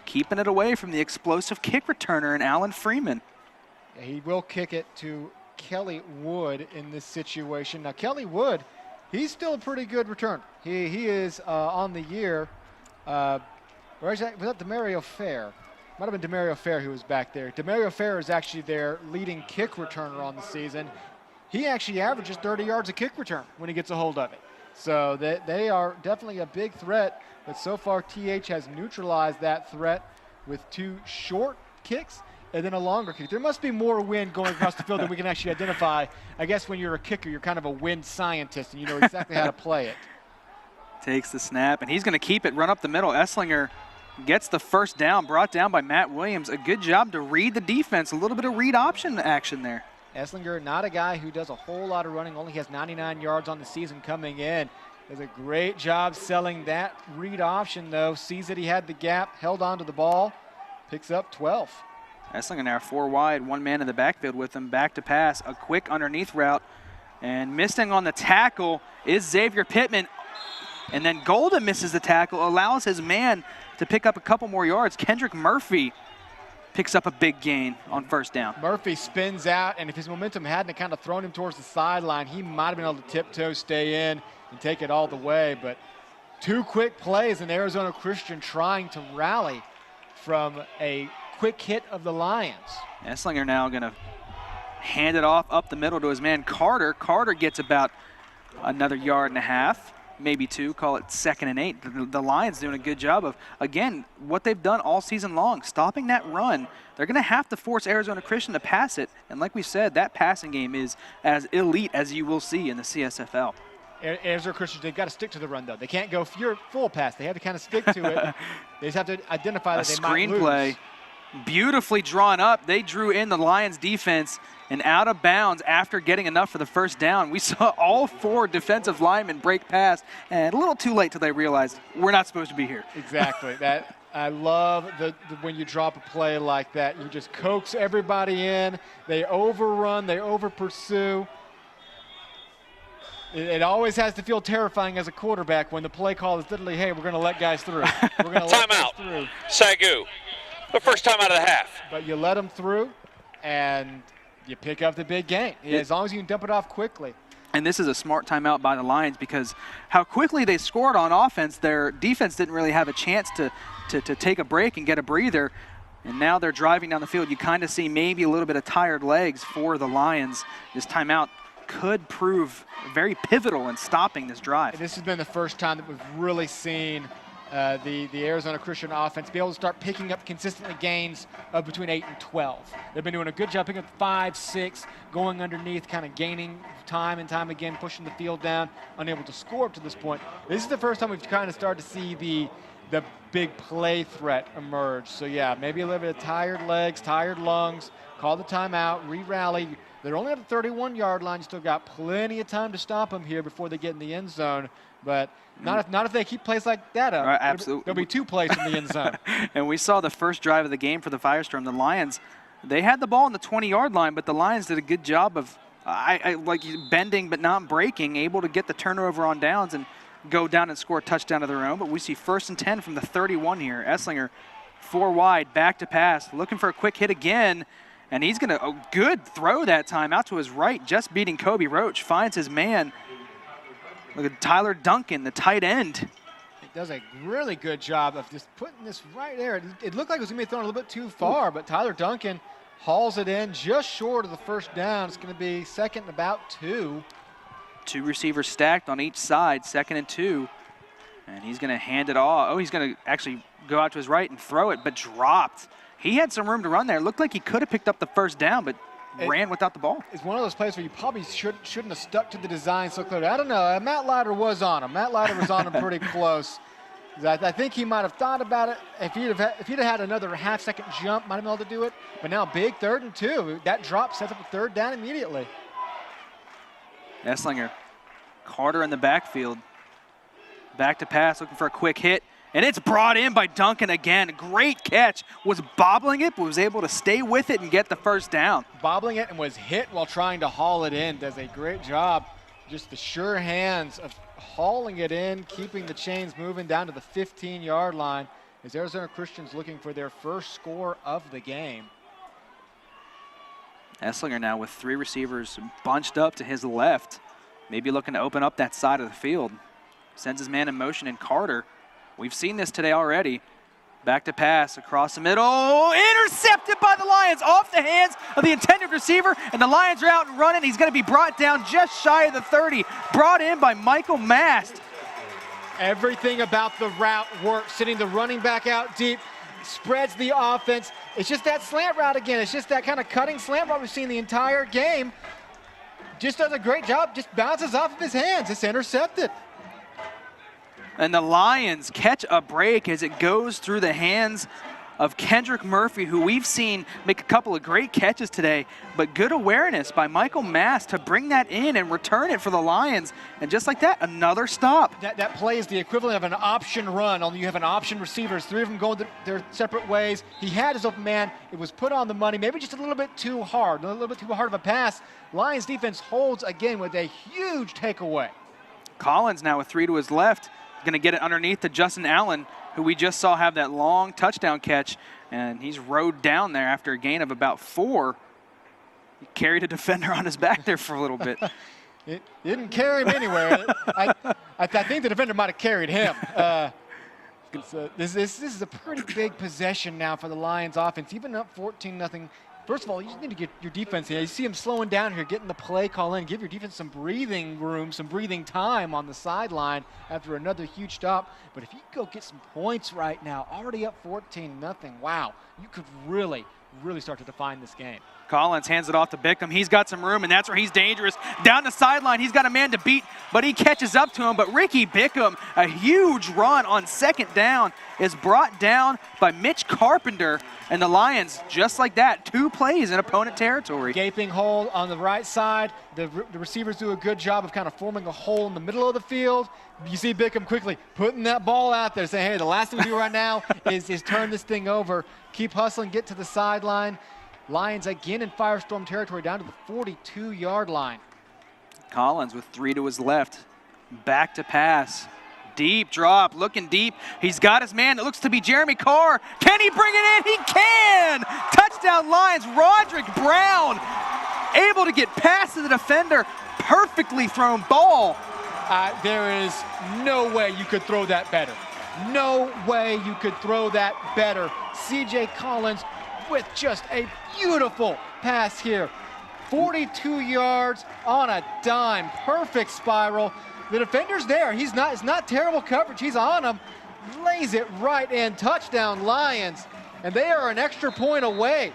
keeping it away from the explosive kick returner and Alan Freeman. Yeah, he will kick it to Kelly Wood in this situation. Now, Kelly Wood, he's still a pretty good returner. He is on the year. Was that Demario Fair? Might have been Demario Fair who was back there. Demario Fair is actually their leading kick returner on the season. He actually averages 30 yards a kick return when he gets a hold of it. So they are definitely a big threat, but so far TH has neutralized that threat with 2 short kicks and then a longer kick. There must be more wind going across the field than we can actually identify. I guess when you're a kicker, you're kind of a wind scientist and you know exactly how to play it. Takes the snap, and he's going to keep it, run up the middle. Esslinger gets the first down, brought down by Matt Williams. A good job to read the defense, a little bit of read option action there. Esslinger, not a guy who does a whole lot of running, only has 99 yards on the season coming in. Does a great job selling that read option, though. Sees that he had the gap, held on to the ball, picks up 12. Esslinger now 4 wide, 1 man in the backfield with him, back to pass, a quick underneath route, and missing on the tackle is Xavier Pittman. And then Golden misses the tackle, allows his man to pick up a couple more yards. Kendrick Murphy picks up a big gain on first down. Murphy spins out, and if his momentum hadn't kind of thrown him towards the sideline, he might have been able to tiptoe, stay in, and take it all the way. But 2 quick plays, and Arizona Christian trying to rally from a quick hit of the Lions. Esslinger now going to hand it off up the middle to his man Carter. Carter gets about another 1.5 yards. Maybe 2, call it 2nd and 8. The Lions doing a good job of, again, what they've done all season long, stopping that run. They're going to have to force Arizona Christian to pass it. And like we said, that passing game is as elite as you will see in the CSFL. Arizona Christian, they've got to stick to the run, though. They can't go full pass. They have to kind of stick to it. They just have to identify that they might lose. A screenplay, beautifully drawn up. They drew in the Lions defense and out of bounds after getting enough for the first down. We saw all 4 defensive linemen break past, and a little too late till they realized we're not supposed to be here. Exactly. I love when you drop a play like that. You just coax everybody in. They overrun. They over-pursue. It always has to feel terrifying as a quarterback when the play call is literally, hey, we're going to let guys through. We're going to let guys through. SAGU, the first time out of the half. But you let them through, and you pick up the big gain, as long as you can dump it off quickly. And this is a smart timeout by the Lions because how quickly they scored on offense, their defense didn't really have a chance to take a break and get a breather. And now they're driving down the field. You kind of see maybe a little bit of tired legs for the Lions. This timeout could prove very pivotal in stopping this drive. And this has been the first time that we've really seen the Arizona Christian offense be able to start picking up consistently gains of between 8 and 12. They've been doing a good job picking up 5, 6, going underneath, kind of gaining time and time again, pushing the field down, unable to score up to this point. This is the first time we've kind of started to see the big play threat emerge. So yeah, maybe a little bit of tired legs, tired lungs, call the timeout, re-rally. They're only at the 31-yard line. You still got plenty of time to stop them here before they get in the end zone. But not if they keep plays like that up. Right, absolutely. There'll be 2 plays from the end zone. And we saw the first drive of the game for the Firestorm. The Lions, they had the ball on the 20-yard line, but the Lions did a good job of like bending but not breaking, able to get the turnover on downs and go down and score a touchdown of their own. But we see 1st and 10 from the 31 here. Esslinger, 4 wide, back to pass, looking for a quick hit again. And he's going to good throw that time out to his right, just beating Kobe Roach. Finds his man. Look at Tyler Duncan, the tight end. It does a really good job of just putting this right there. It looked like it was going to be thrown a little bit too far, but Tyler Duncan hauls it in just short of the first down. It's going to be 2nd and about 2. Two receivers stacked on each side, 2nd and 2. And he's going to hand it off. Oh, he's going to actually go out to his right and throw it, but dropped. He had some room to run there. It looked like he could have picked up the first down, but ran without the ball. It's one of those plays where you probably shouldn't have stuck to the design so clearly. I don't know. Matt Leiter was on him. Matt Leiter was on him pretty close. I think he might have thought about it. If he'd have had another half-second jump, might have been able to do it. But now big 3rd and 2. That drop sets up a 3rd down immediately. Esslinger, Carter in the backfield. Back to pass, looking for a quick hit. And it's brought in by Duncan again. Great catch. Was bobbling it, but was able to stay with it and get the first down. Bobbling it and was hit while trying to haul it in. Does a great job. Just the sure hands of hauling it in, keeping the chains moving down to the 15-yard line as Arizona Christian's looking for their first score of the game. Esslinger now with 3 receivers bunched up to his left. Maybe looking to open up that side of the field. Sends his man in motion, and Carter, we've seen this today already. Back to pass across the middle. Intercepted by the Lions off the hands of the intended receiver, and the Lions are out and running. He's going to be brought down just shy of the 30. Brought in by Michael Mast. Everything about the route works. Sending the running back out deep, spreads the offense. It's just that slant route again. It's just that kind of cutting slant route we've seen the entire game. Just does a great job. Just bounces off of his hands. It's intercepted. And the Lions catch a break as it goes through the hands of Kendrick Murphy, who we've seen make a couple of great catches today, but good awareness by Michael Mast to bring that in and return it for the Lions. And just like that, another stop. That play is the equivalent of an option run, only you have an option receivers, 3 of them going their separate ways. He had his open man. It was put on the money, maybe just a little bit too hard, a little bit too hard of a pass. Lions defense holds again with a huge takeaway. Collins now with 3 to his left. Going to get it underneath to Justin Allen, who we just saw have that long touchdown catch, and he's rode down there after a gain of about 4. He carried a defender on his back there for a little bit. It didn't carry him anywhere. I think the defender might have carried him. This is a pretty big possession now for the Lions offense, even up 14-0. First of all, you just need to get your defense here. You see him slowing down here, getting the play call in, give your defense some breathing room, some breathing time on the sideline after another huge stop. But if you go get some points right now, already up 14-0, wow, you could really start to define this game. Collins hands it off to Bickham. He's got some room, and that's where he's dangerous. Down the sideline, he's got a man to beat, but he catches up to him. But Ricky Bickham, a huge run on 2nd down, is brought down by Mitch Carpenter. And the Lions, just like that, 2 plays in opponent territory. Gaping hole on the right side. The receivers do a good job of kind of forming a hole in the middle of the field. You see Bickham quickly putting that ball out there, saying, hey, the last thing we do right now is turn this thing over. Keep hustling, get to the sideline. Lions again in firestorm territory down to the 42-yard line. Collins with 3 to his left. Back to pass. Deep drop, looking deep. He's got his man. It looks to be Jeremy Carr. Can he bring it in? He can! Touchdown Lions. Roderick Brown able to get past the defender. Perfectly thrown ball. There is no way you could throw that better. No way you could throw that better. C.J. Collins with just a beautiful pass here. 42 yards on a dime. Perfect spiral. The defender's there. It's not terrible coverage. He's on him. Lays it right in. Touchdown Lions. And they are an extra point away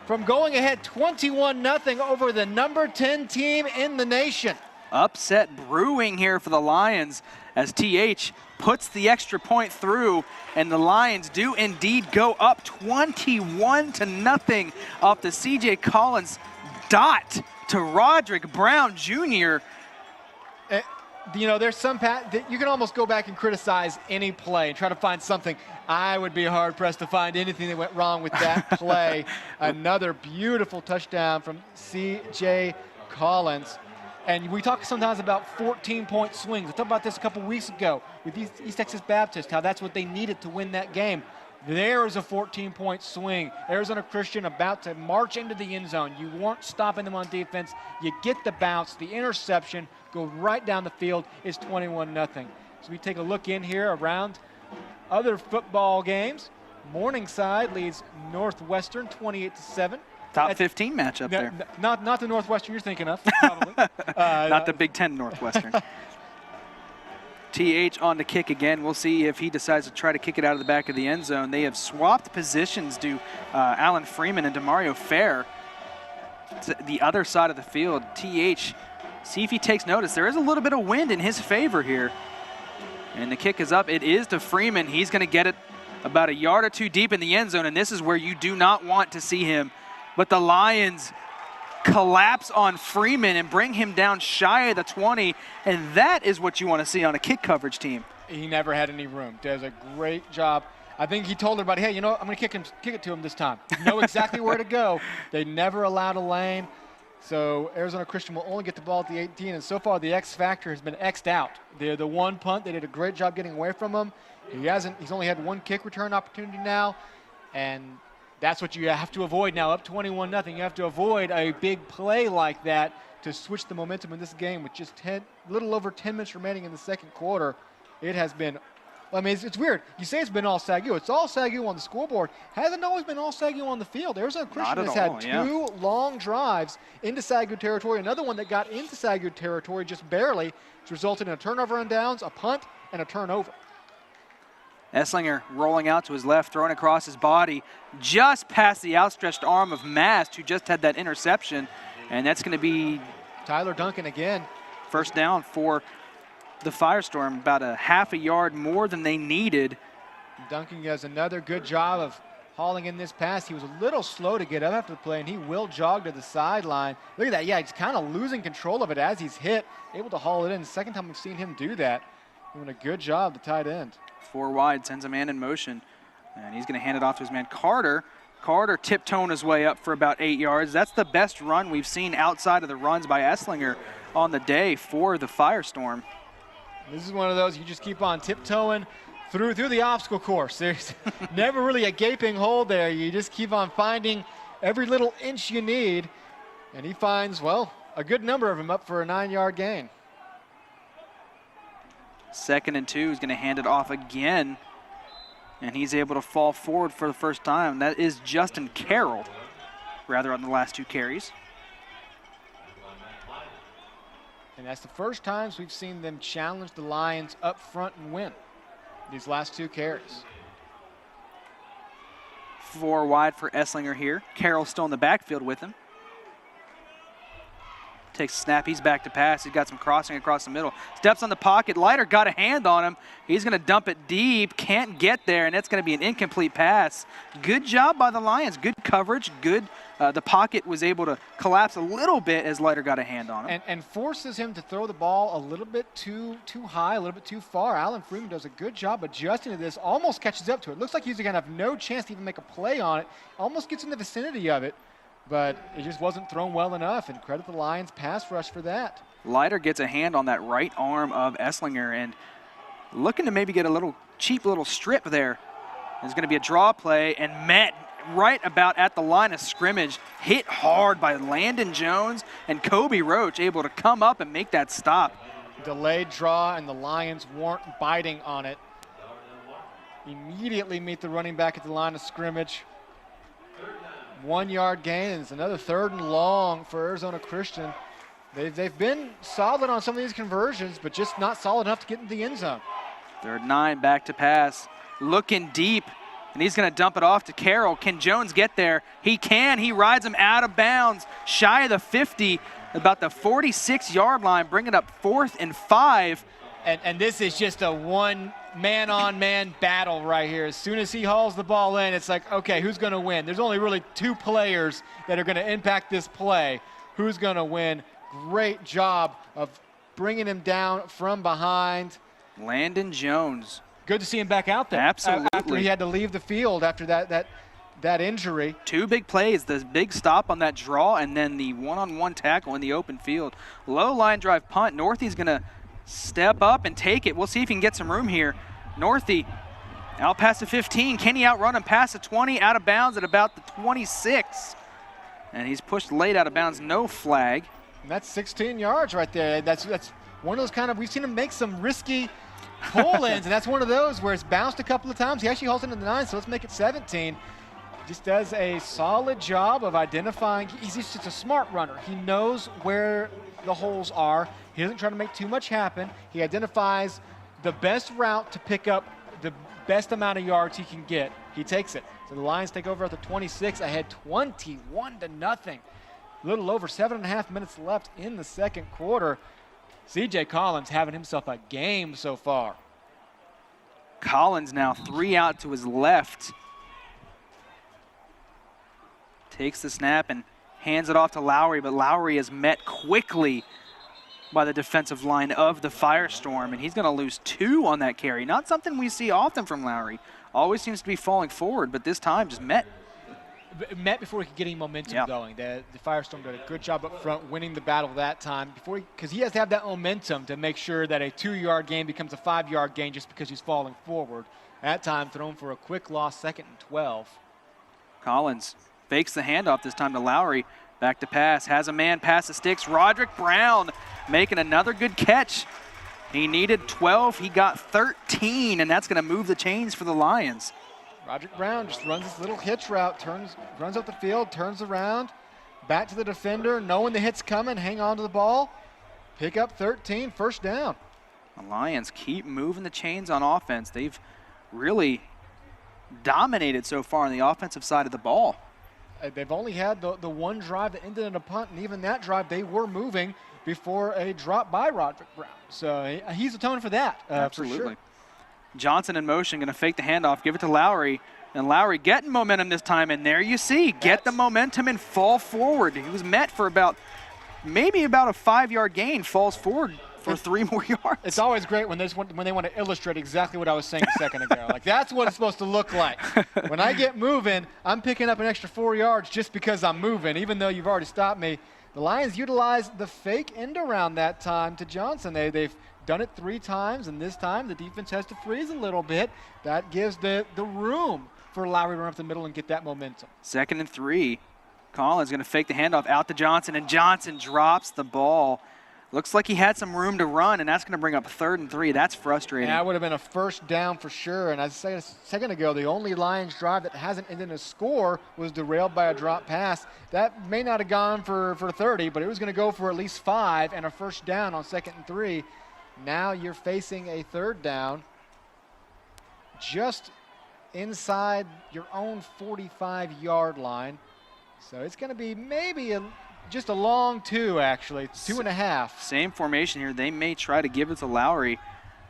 from going ahead 21-0 over the number 10 team in the nation. Upset brewing here for the Lions as TH puts the extra point through, and the Lions do indeed go up 21-0 off the C.J. Collins dot to Roderick Brown Jr. You know, there's some that you can almost go back and criticize any play and try to find something. I would be hard-pressed to find anything that went wrong with that play. Another beautiful touchdown from C.J. Collins. And we talk sometimes about 14-point swings. I talked about this a couple weeks ago with East Texas Baptist, how that's what they needed to win that game. There is a 14-point swing. Arizona Christian about to march into the end zone. You weren't stopping them on defense. You get the bounce, the interception, go right down the field. It's 21-0. So we take a look in here around other football games. Morningside leads Northwestern 28-7. Top 15 matchup there. Not the Northwestern you're thinking of, probably. Not the Big Ten Northwestern. TH on the kick again. We'll see if he decides to try to kick it out of the back of the end zone. They have swapped positions to Alan Freeman and DeMario Fair to the other side of the field. TH, see if he takes notice. There is a little bit of wind in his favor here. And the kick is up. It is to Freeman. He's going to get it about a yard or two deep in the end zone, and this is where you do not want to see him. But the Lions collapse on Freeman and bring him down shy of the 20, and that is what you want to see on a kick coverage team. He never had any room. Does a great job. I think he told everybody, hey, you know what? I'm going to kick it to him this time. Know exactly where to go. They never allowed a lane. So Arizona Christian will only get the ball at the 18, and so far the X factor has been X'd out. The one punt, they did a great job getting away from him. He's only had one kick return opportunity now, and that's what you have to avoid now. Up 21-0, you have to avoid a big play like that to switch the momentum in this game with just little over 10 minutes remaining in the second quarter. It has been, I mean, it's weird. You say it's been all SAGU. It's all SAGU on the scoreboard. Hasn't always been all SAGU on the field. Arizona Christian has had two long drives into SAGU territory. Another one that got into SAGU territory just barely. It's resulted in a turnover on downs, a punt, and a turnover. Esslinger rolling out to his left, throwing across his body, just past the outstretched arm of Mast, who just had that interception. And that's going to be Tyler Duncan again. First down for the Firestorm, about a half a yard more than they needed. Duncan does another good job of hauling in this pass. He was a little slow to get up after the play, and he will jog to the sideline. Look at that. Yeah, he's kind of losing control of it as he's hit, able to haul it in. The second time we've seen him do that. Doing a good job, the tight end. 4 wide, sends a man in motion, and he's going to hand it off to his man Carter. Carter tiptoeing his way up for about 8 yards. That's the best run we've seen outside of the runs by Esslinger on the day for the Firestorm. This is one of those you just keep on tiptoeing through the obstacle course. There's never really a gaping hole there. You just keep on finding every little inch you need, and he finds, well, a good number of them up for a 9-yard gain. 2nd and 2, is going to hand it off again, and he's able to fall forward for the first time. That is Justin Carroll, rather, on the last 2 carries. And that's the first times we've seen them challenge the Lions up front and win these last 2 carries. 4 wide for Esslinger here. Carroll still in the backfield with him. Takes a snap, he's back to pass. He's got some crossing across the middle. Steps on the pocket, Leiter got a hand on him. He's gonna dump it deep, can't get there, and it's gonna be an incomplete pass. Good job by the Lions, good coverage, good. The pocket was able to collapse a little bit as Leiter got a hand on him. And forces him to throw the ball a little bit too high, a little bit too far. Alan Freeman does a good job adjusting to this, almost catches up to it. Looks like he's gonna have no chance to even make a play on it. Almost gets in the vicinity of it, but it just wasn't thrown well enough, and credit the Lions pass rush for that. Leiter gets a hand on that right arm of Esslinger and looking to maybe get a cheap little strip there. There's going to be a draw play and met right about at the line of scrimmage, hit hard by Landon Jones, and Kobe Roach able to come up and make that stop. Delayed draw, and the Lions weren't biting on it. Immediately meet the running back at the line of scrimmage. 1-yard gain, and it's another 3rd and long for Arizona Christian. They've been solid on some of these conversions, but just not solid enough to get into the end zone. 3rd and 9, back to pass, looking deep, and he's going to dump it off to Carroll. Can Jones get there? He can. He rides him out of bounds, shy of the 50, about the 46-yard line, bringing up 4th and 5. And this is just a man-on-man battle right here. As soon as he hauls the ball in, it's like, okay, who's going to win? There's only really 2 players that are going to impact this play. Who's going to win? Great job of bringing him down from behind. Landon Jones. Good to see him back out there. Absolutely. After he had to leave the field after that injury. 2 big plays, the big stop on that draw, and then the one-on-one tackle in the open field. Low line drive punt. Northie's going to step up and take it. We'll see if he can get some room here. Northie out past the 15. Can he outrun him past the 20? Out of bounds at about the 26. And he's pushed late out of bounds. No flag. And that's 16 yards right there. That's one of those kind of, we've seen him make some risky pull-ins, and that's one of those where it's bounced a couple of times. He actually hauls it into the 9, so let's make it 17. just does a solid job of identifying. He's just a smart runner. He knows where the holes are. He doesn't try to make too much happen. He identifies the best route to pick up the best amount of yards he can get. He takes it. So the Lions take over at the 26, ahead 21-0. A little over 7.5 minutes left in the second quarter. C.J. Collins having himself a game so far. Collins now 3 out to his left. Takes the snap and hands it off to Lowry, but Lowry is met quickly by the defensive line of the Firestorm, and he's going to lose 2 on that carry. Not something we see often from Lowry. Always seems to be falling forward, but this time just met Before he could get any momentum going. The Firestorm did a good job up front, winning the battle that time. Because he has to have that momentum to make sure that a 2-yard gain becomes a 5-yard gain just because he's falling forward. That time thrown for a quick loss, 2nd and 12. Collins fakes the handoff this time to Lowry. Back to pass, has a man past the sticks. Roderick Brown making another good catch. He needed 12, he got 13, and that's going to move the chains for the Lions. Roderick Brown just runs this little hitch route, runs up the field, turns around, back to the defender, knowing the hit's coming, hang on to the ball, pick up 13, first down. The Lions keep moving the chains on offense. They've really dominated so far on the offensive side of the ball. They've only had the one drive that ended in a punt, and even that drive they were moving before a drop by Roderick Brown. So he's atoning for that. Absolutely. For sure. Johnson in motion, going to fake the handoff, give it to Lowry. And Lowry getting momentum this time, and there you see, get the momentum and fall forward. He was met for maybe about a 5-yard gain, falls forward for 3 more yards. It's always great when they want to illustrate exactly what I was saying a second ago. Like, that's what it's supposed to look like. When I get moving, I'm picking up an extra 4 yards just because I'm moving, even though you've already stopped me. The Lions utilized the fake end around that time to Johnson. They've done it 3 times, and this time the defense has to freeze a little bit. That gives the room for Lowry to run up the middle and get that momentum. 2nd and 3. Collins going to fake the handoff out to Johnson, and Johnson drops the ball. Looks like he had some room to run, and that's going to bring up 3rd and 3. That's frustrating. Yeah, that would have been a first down for sure. And as I said a second ago, the only Lions drive that hasn't ended in a score was derailed by a drop pass. That may not have gone for 30, but it was going to go for at least 5 and a first down on 2nd and 3. Now you're facing a 3rd down just inside your own 45-yard line. So it's going to be maybe just a long 2, actually. 2.5. Same formation here. They may try to give it to Lowry.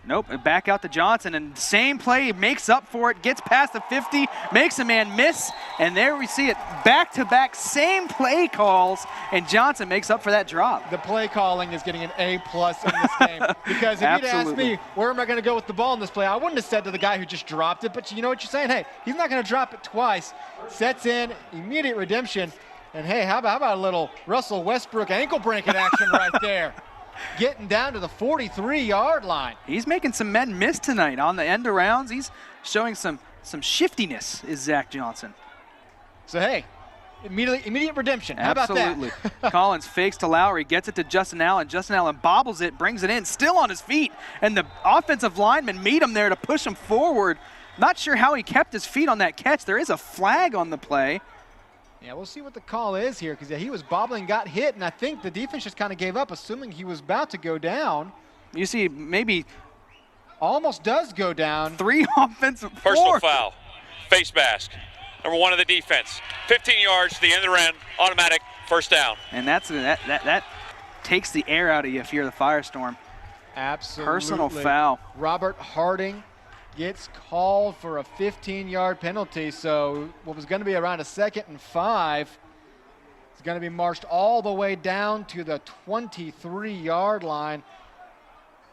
Nope, back out to Johnson, and same play, makes up for it, gets past the 50, makes a man miss, and there we see it, back-to-back, same play calls, and Johnson makes up for that drop. The play calling is getting an A+ in this game, because if you'd asked me, where am I going to go with the ball in this play, I wouldn't have said to the guy who just dropped it, but you know what you're saying? Hey, he's not going to drop it twice. Sets in, immediate redemption, and hey, how about a little Russell Westbrook ankle-breaking action right there? Getting down to the 43-yard line. He's making some men miss tonight on the end arounds. He's showing some shiftiness, is Zach Johnson. So, hey, immediate redemption. How about that? Absolutely. Collins fakes to Lowry, gets it to Justin Allen. Justin Allen bobbles it, brings it in, still on his feet. And the offensive linemen meet him there to push him forward. Not sure how he kept his feet on that catch. There is a flag on the play. Yeah, we'll see what the call is here, because he was bobbling, got hit, and I think the defense just kind of gave up, assuming he was about to go down. You see, maybe almost does go down. 3 offensive. Personal foul, face mask. Number 1 of the defense. 15 yards to the end of the round, automatic first down. And that takes the air out of you if you're the Firestorm. Absolutely. Personal foul. Robert Harding gets called for a 15-yard penalty, so what was going to be around a 2nd and 5 is going to be marched all the way down to the 23-yard line.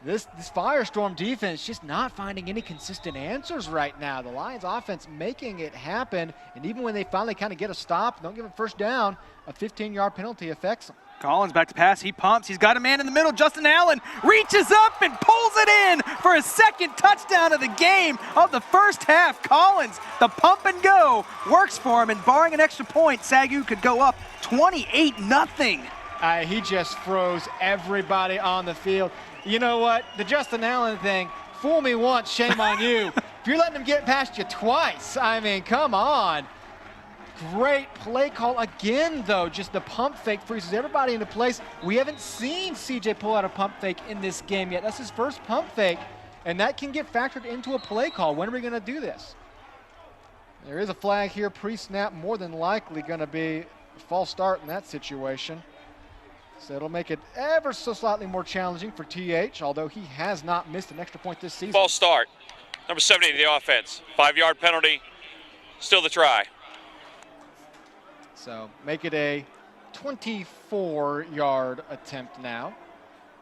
This Firestorm defense just not finding any consistent answers right now. The Lions offense making it happen, and even when they finally kind of get a stop, don't give a first down, a 15-yard penalty affects them. Collins back to pass, he pumps, he's got a man in the middle, Justin Allen reaches up and pulls it in for his 2nd touchdown of the game of the first half. Collins, the pump and go, works for him, and barring an extra point, SAGU could go up 28-0. He just froze everybody on the field. You know what, the Justin Allen thing, fool me once, shame on you. If you're letting him get past you twice, I mean, come on. Great play call again, though. Just the pump fake freezes everybody into place. We haven't seen CJ pull out a pump fake in this game yet. That's his first pump fake, and that can get factored into a play call. When are we going to do this? There is a flag here pre-snap, more than likely going to be a false start in that situation. So it'll make it ever so slightly more challenging for TH, although he has not missed an extra point this season. False start. Number 70 to the offense. 5-yard penalty. Still the try. So make it a 24-yard attempt now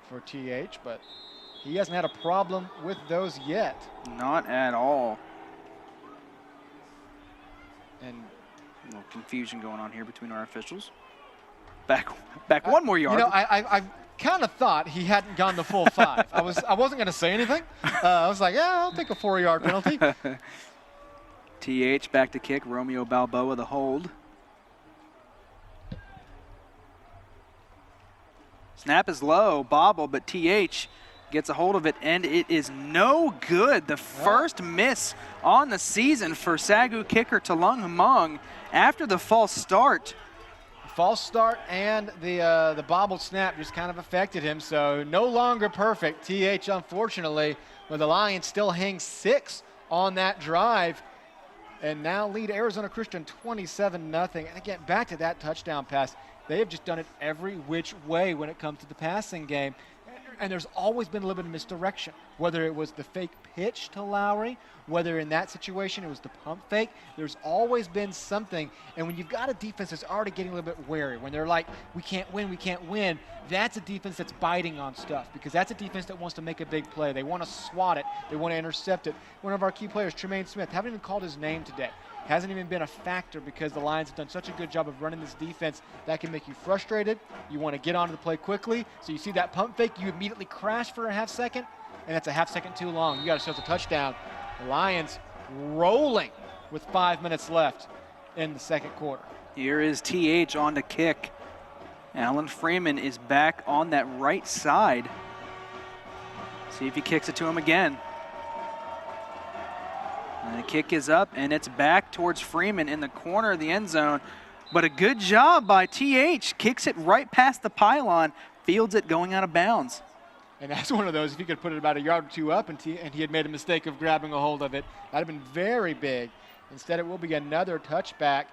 for TH, but he hasn't had a problem with those yet. Not at all. And a little confusion going on here between our officials. Back one more yard. You know, I kind of thought he hadn't gone the full 5. I wasn't going to say anything. I was like, yeah, I'll take a 4-yard penalty. TH back to kick. Romeo Balboa the hold. Snap is low, bobble, but TH gets a hold of it, and it is no good. The first miss on the season for SAGU kicker Talung Hmong after the false start. False start and the bobbled snap just kind of affected him, so no longer perfect. TH, unfortunately, but the Lions still hang 6 on that drive and now lead Arizona Christian 27-0. And again, back to that touchdown pass. They have just done it every which way when it comes to the passing game. And there's always been a little bit of misdirection, whether it was the fake pitch to Lowry, whether in that situation it was the pump fake. There's always been something. And when you've got a defense that's already getting a little bit wary, when they're like, we can't win, that's a defense that's biting on stuff, because that's a defense that wants to make a big play. They want to swat it. They want to intercept it. One of our key players, Tremaine Smith, haven't even called his name today. Hasn't even been a factor because the Lions have done such a good job of running this defense that can make you frustrated. You want to get onto the play quickly. So you see that pump fake, you immediately crash for a half second, and that's a half second too long. You got to show the touchdown. The Lions rolling with 5 minutes left in the second quarter. Here is TH on to kick. Alan Freeman is back on that right side. See if he kicks it to him again. And the kick is up, and it's back towards Freeman in the corner of the end zone. But a good job by TH. Kicks it right past the pylon, fields it going out of bounds. And that's one of those, if he could put it about a yard or two up and he had made a mistake of grabbing a hold of it, that would have been very big. Instead, it will be another touchback.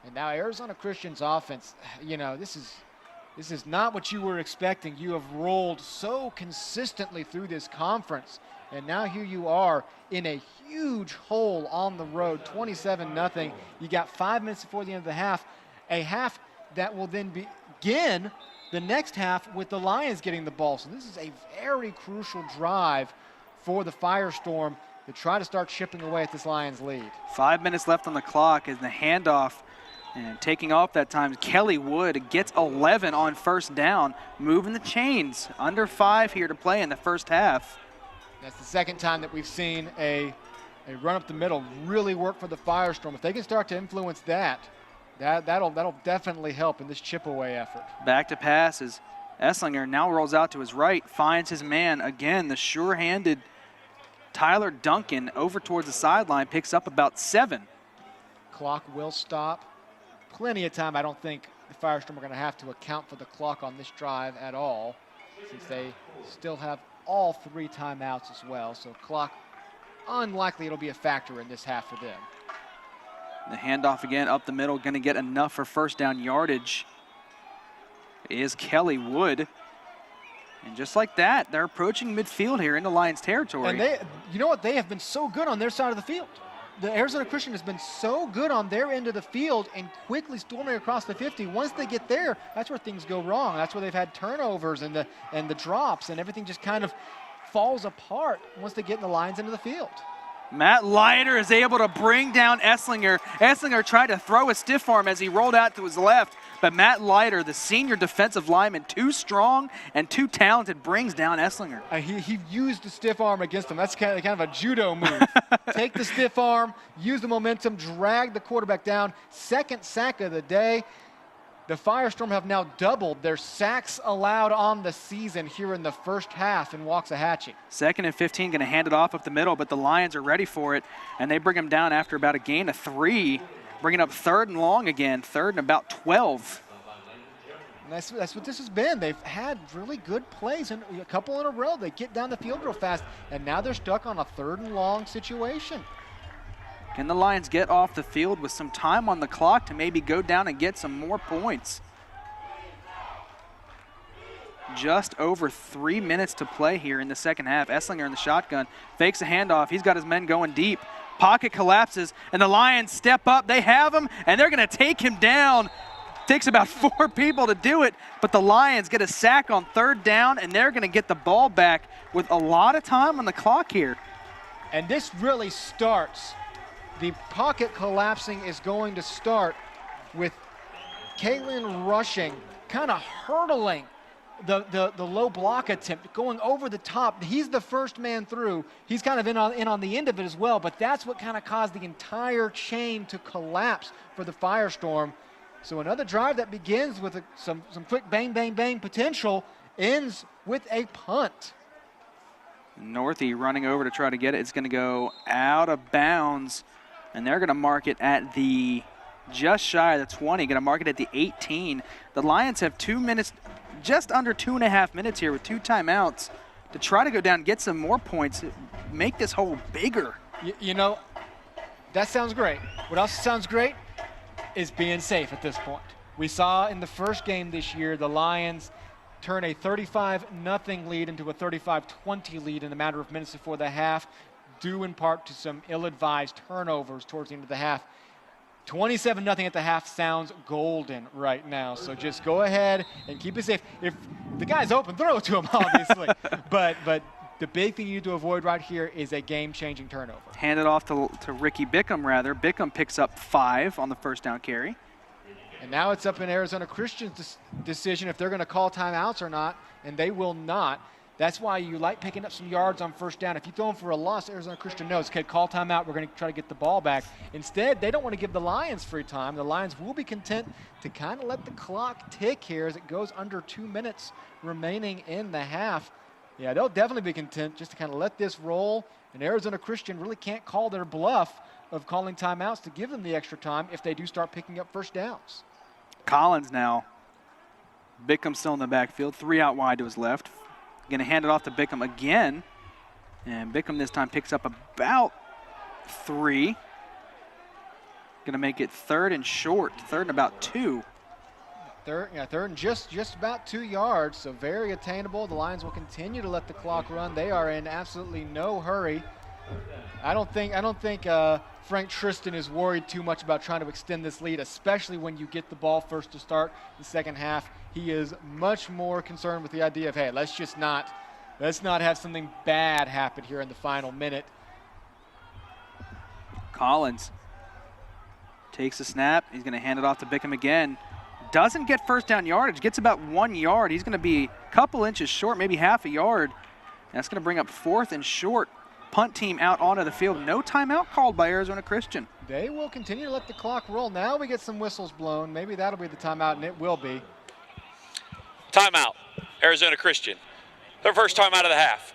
And now Arizona Christian's offense, you know, this is not what you were expecting. You have rolled so consistently through this conference. And now here you are in a huge hole on the road, 27-0. You got 5 minutes before the end of the half, a half that will then begin the next half with the Lions getting the ball. So this is a very crucial drive for the Firestorm to try to start chipping away at this Lions lead. 5 minutes left on the clock as the handoff, and taking off that time, Kelly Wood gets 11 on first down, moving the chains. Under 5 here to play in the first half. That's the second time that we've seen a run up the middle really work for the Firestorm. If they can start to influence that'll definitely help in this chip away effort. Back to pass as Esslinger now rolls out to his right, finds his man again. The sure-handed Tyler Duncan over towards the sideline, picks up about 7. Clock will stop. Plenty of time. I don't think the Firestorm are going to have to account for the clock on this drive at all, since they still have all 3 timeouts as well. So clock, unlikely it'll be a factor in this half for them. The handoff again up the middle, going to get enough for first down yardage is Kelly Wood. And just like that, they're approaching midfield here into Lions territory. And they, you know what, they have been so good on their side of the field. The Arizona Christian has been so good on their end of the field and quickly storming across the 50. Once they get there, that's where things go wrong. That's where they've had turnovers and the drops, and everything just kind of falls apart once they get in the Lions into the field. Matt Leiter is able to bring down Esslinger. Esslinger tried to throw a stiff arm as he rolled out to his left, but Matt Leiter, the senior defensive lineman, too strong and too talented, brings down Esslinger. He used the stiff arm against him. That's kind of a judo move. Take the stiff arm, use the momentum, drag the quarterback down. Second sack of the day. The Firestorm have now doubled their sacks allowed on the season here in the first half in Waxahachie. 2nd and 15, going to hand it off up the middle, but the Lions are ready for it, and they bring him down after about a gain of 3. bringing up 3rd and long again, 3rd and about 12. And that's what this has been. They've had really good plays, and a couple in a row. They get down the field real fast, and now they're stuck on a 3rd and long situation. Can the Lions get off the field with some time on the clock to maybe go down and get some more points? Just over 3 minutes to play here in the second half. Esslinger in the shotgun, fakes a handoff. He's got his men going deep. Pocket collapses, and the Lions step up. They have him, and they're going to take him down. Takes about 4 people to do it, but the Lions get a sack on 3rd down, and they're going to get the ball back with a lot of time on the clock here. And this really starts. The pocket collapsing is going to start with Kalen rushing, kind of hurdling the low block attempt, going over the top. He's the first man through. He's kind of in on the end of it as well, but that's what kind of caused the entire chain to collapse for the Firestorm. So another drive that begins with some quick bang, bang, bang potential ends with a punt. Northey running over to try to get it. It's going to go out of bounds, and they're going to mark it at the just shy of the 20, going to mark it at the 18. The Lions have 2 minutes, just under 2.5 minutes here with 2 timeouts to try to go down and get some more points, make this hole bigger. You know, that sounds great. What else sounds great is being safe at this point. We saw in the first game this year the Lions turn a 35-0 lead into a 35-20 lead in a matter of minutes before the half, due in part to some ill-advised turnovers towards the end of the half. 27-0 at the half sounds golden right now, so just go ahead and keep it safe. If the guy's open, throw it to him, obviously. but the big thing you need to avoid right here is a game-changing turnover. Hand it off to Ricky Bickham, rather. Bickham picks up 5 on the first down carry. And now it's up in Arizona Christian's decision if they're going to call timeouts or not, and they will not. That's why you like picking up some yards on first down. If you throw them for a loss, Arizona Christian knows, okay, call timeout, we're going to try to get the ball back. Instead, they don't want to give the Lions free time. The Lions will be content to kind of let the clock tick here as it goes under 2 minutes remaining in the half. Yeah, they'll definitely be content just to kind of let this roll, and Arizona Christian really can't call their bluff of calling timeouts to give them the extra time if they do start picking up first downs. Collins now. Bickham still in the backfield, 3 out wide to his left. Going to hand it off to Bickham again, and Bickham this time picks up about 3. Going to make it 3rd and short, 3rd and about 2. Third and just about 2 yards, so very attainable. The Lions will continue to let the clock run. They are in absolutely no hurry. I don't think Frank Tristan is worried too much about trying to extend this lead, especially when you get the ball first to start the second half. He is much more concerned with the idea of, hey, let's not have something bad happen here in the final minute. Collins takes the snap. He's going to hand it off to Bickham again. Doesn't get first down yardage, gets about 1 yard. He's going to be a couple inches short, maybe half a yard. That's going to bring up 4th and short. Punt team out onto the field. No timeout called by Arizona Christian. They will continue to let the clock roll. Now we get some whistles blown. Maybe that'll be the timeout, and it will be. Timeout, Arizona Christian. Their first timeout of the half.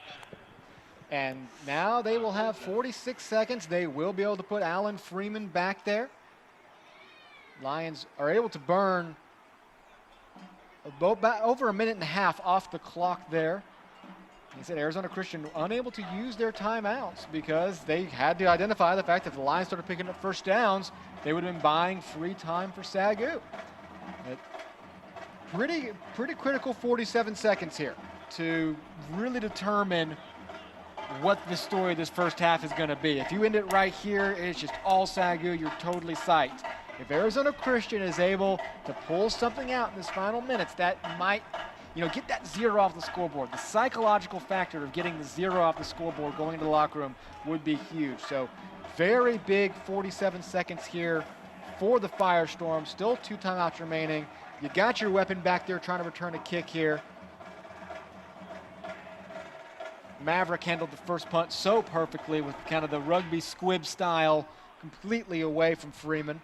And now they will have 46 seconds. They will be able to put Alan Freeman back there. Lions are able to burn over a minute and a half off the clock there. He said Arizona Christian unable to use their timeouts because they had to identify the fact that if the Lions started picking up first downs, they would have been buying free time for SAGU. Pretty critical 47 seconds here to really determine what the story of this first half is going to be. If you end it right here, it's just all SAGU, you're totally psyched. If Arizona Christian is able to pull something out in this final minutes, that might, get that 0 off the scoreboard. The psychological factor of getting the 0 off the scoreboard going into the locker room would be huge. So very big 47 seconds here for the Firestorm. Still 2 timeouts remaining. You got your weapon back there trying to return a kick here. Maverick handled the first punt so perfectly with kind of the rugby squib style completely away from Freeman.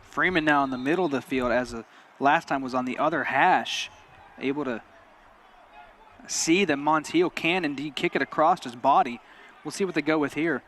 Freeman now in the middle of the field, as the last time was on the other hash, able to see that Montiel can indeed kick it across his body. We'll see what they go with here.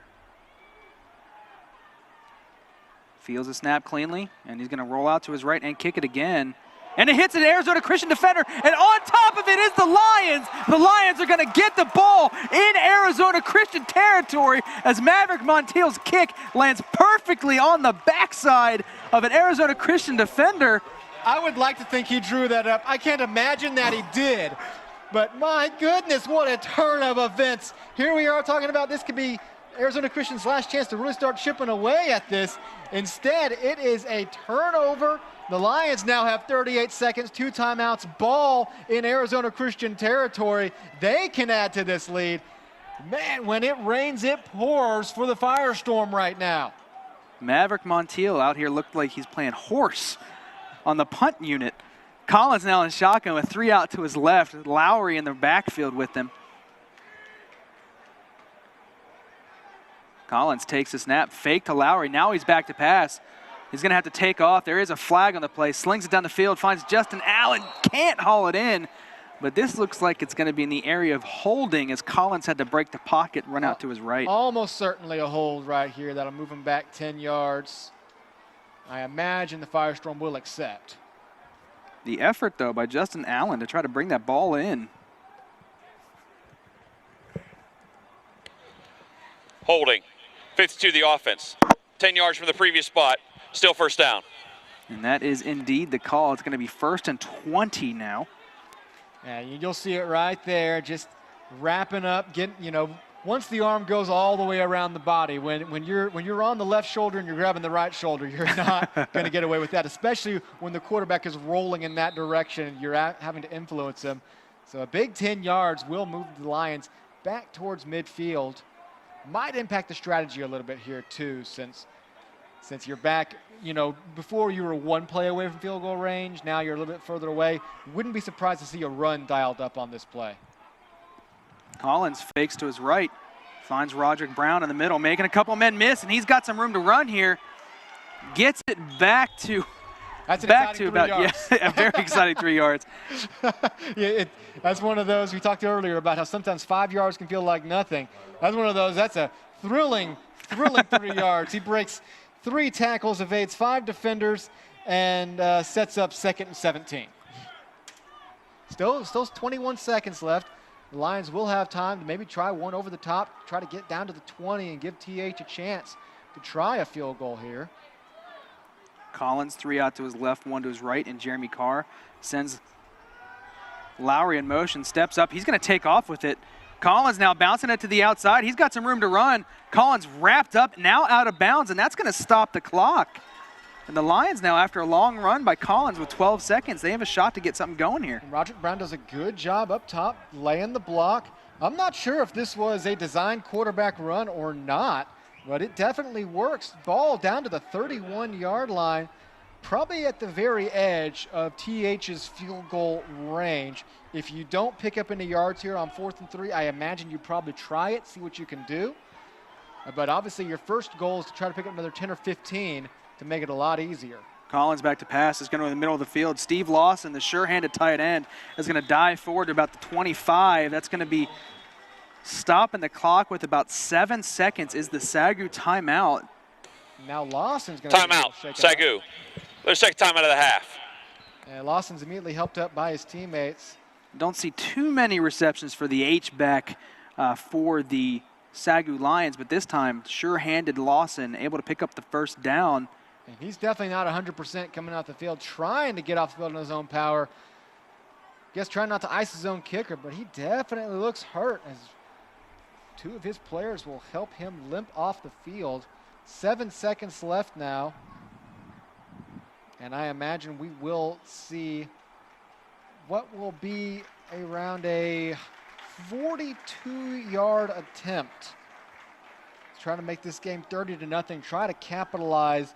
Feels the snap cleanly, and he's going to roll out to his right and kick it again. And it hits an Arizona Christian defender, and on top of it is the Lions. The Lions are going to get the ball in Arizona Christian territory as Maverick Montiel's kick lands perfectly on the backside of an Arizona Christian defender. I would like to think he drew that up. I can't imagine that he did. But my goodness, what a turn of events. Here we are talking about this could be Arizona Christian's last chance to really start chipping away at this. Instead, it is a turnover. The Lions now have 38 seconds, 2 timeouts, ball in Arizona Christian territory. They can add to this lead. Man, when it rains, it pours for the Firestorm right now. Maverick Montiel out here looked like he's playing horse on the punt unit. Collins now in shotgun with 3 out to his left. Lowry in the backfield with him. Collins takes a snap, fake to Lowry. Now he's back to pass. He's going to have to take off. There is a flag on the play. Slings it down the field, finds Justin Allen. Can't haul it in. But this looks like it's going to be in the area of holding as Collins had to break the pocket and run out to his right. Almost certainly a hold right here. That'll move him back 10 yards. I imagine the Firestorm will accept. The effort, though, by Justin Allen to try to bring that ball in. Holding. 52 the offense. 10 yards from the previous spot. Still first down. And that is indeed the call. It's going to be 1st and 20 now. Yeah, you'll see it right there, just wrapping up, once the arm goes all the way around the body, when you're on the left shoulder and you're grabbing the right shoulder, you're not going to get away with that, especially when the quarterback is rolling in that direction. You're having to influence him. So a big 10 yards will move the Lions back towards midfield. Might impact the strategy a little bit here too, since you're back, before you were 1 play away from field goal range, now you're a little bit further away. Wouldn't be surprised to see a run dialed up on this play. Collins fakes to his right, finds Roderick Brown in the middle, making a couple men miss, and he's got some room to run here. Gets it back to That's an back to exciting 3 about yards. a very exciting 3 yards. Yeah, that's one of those we talked earlier about how sometimes 5 yards can feel like nothing. That's one of those. That's a thrilling 3 yards. He breaks 3 tackles, evades 5 defenders, and sets up 2nd and 17. Still 21 seconds left. The Lions will have time to maybe try one over the top, try to get down to the 20 and give TH a chance to try a field goal here. Collins 3 out to his left, 1 to his right, and Jeremy Carr sends Lowry in motion, steps up. He's going to take off with it. Collins now bouncing it to the outside. He's got some room to run. Collins wrapped up, now out of bounds, and that's going to stop the clock. And the Lions now, after a long run by Collins with 12 seconds, they have a shot to get something going here. And Roderick Brown does a good job up top, laying the block. I'm not sure if this was a designed quarterback run or not, but it definitely works. Ball down to the 31-yard line, probably at the very edge of TH's field goal range. If you don't pick up any yards here on 4th and 3, I imagine you probably try it, see what you can do. But obviously your first goal is to try to pick up another 10 or 15 to make it a lot easier. Collins back to pass, is going to in the middle of the field. Steve Lawson, the sure-handed tight end, is going to dive forward to about the 25. That's going to be stopping the clock with about 7 seconds is the SAGU timeout. Now Lawson's going to Timeout, SAGU. Their 2nd timeout of the half. And Lawson's immediately helped up by his teammates. Don't see too many receptions for the H-back for the SAGU Lions, but this time sure-handed Lawson able to pick up the first down. And he's definitely not 100% coming out the field, trying to get off the field in his own power. Guess trying not to ice his own kicker, but he definitely looks hurt as 2 of his players will help him limp off the field. 7 seconds left now. And I imagine we will see what will be around a 42-yard attempt. Trying to make this game 30-0, try to capitalize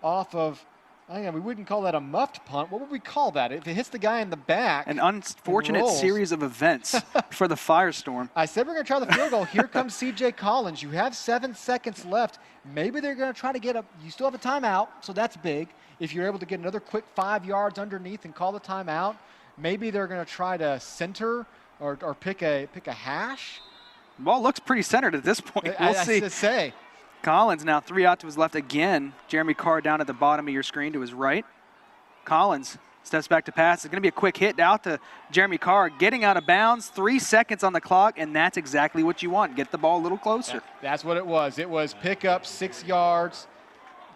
off of, we wouldn't call that a muffed punt. What would we call that? If it hits the guy in the back. An unfortunate series of events for the Firestorm. I said we're going to try the field goal. Here comes CJ Collins. You have 7 seconds left. Maybe they're going to try to get up. You still have a timeout, so that's big. If you're able to get another quick 5 yards underneath and call the timeout, maybe they're going to try to center or pick a hash. Ball looks pretty centered at this point. We'll see. I say. Collins now 3 out to his left again. Jeremy Carr down at the bottom of your screen to his right. Collins steps back to pass. It's going to be a quick hit out to Jeremy Carr, getting out of bounds. 3 seconds on the clock, and that's exactly what you want. Get the ball a little closer. That's what it was. It was pick up 6 yards,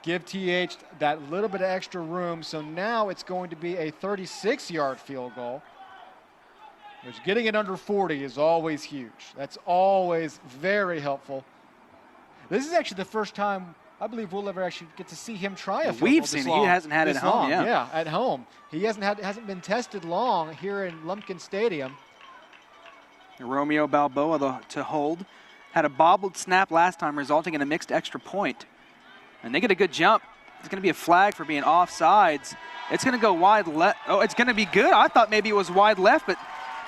give TH that little bit of extra room. So now it's going to be a 36-yard field goal, which getting it under 40 is always huge. That's always very helpful. This is actually the first time I believe we'll ever actually get to see him try a field goal. We've seen it. He hasn't had it at home. Yeah, at home. He hasn't been tested long here in Lumpkin Stadium. Romeo Balboa to hold. Had a bobbled snap last time, resulting in a mixed extra point. And they get a good jump. It's going to be a flag for being offsides. It's going to go wide left. Oh, it's going to be good. I thought maybe it was wide left, but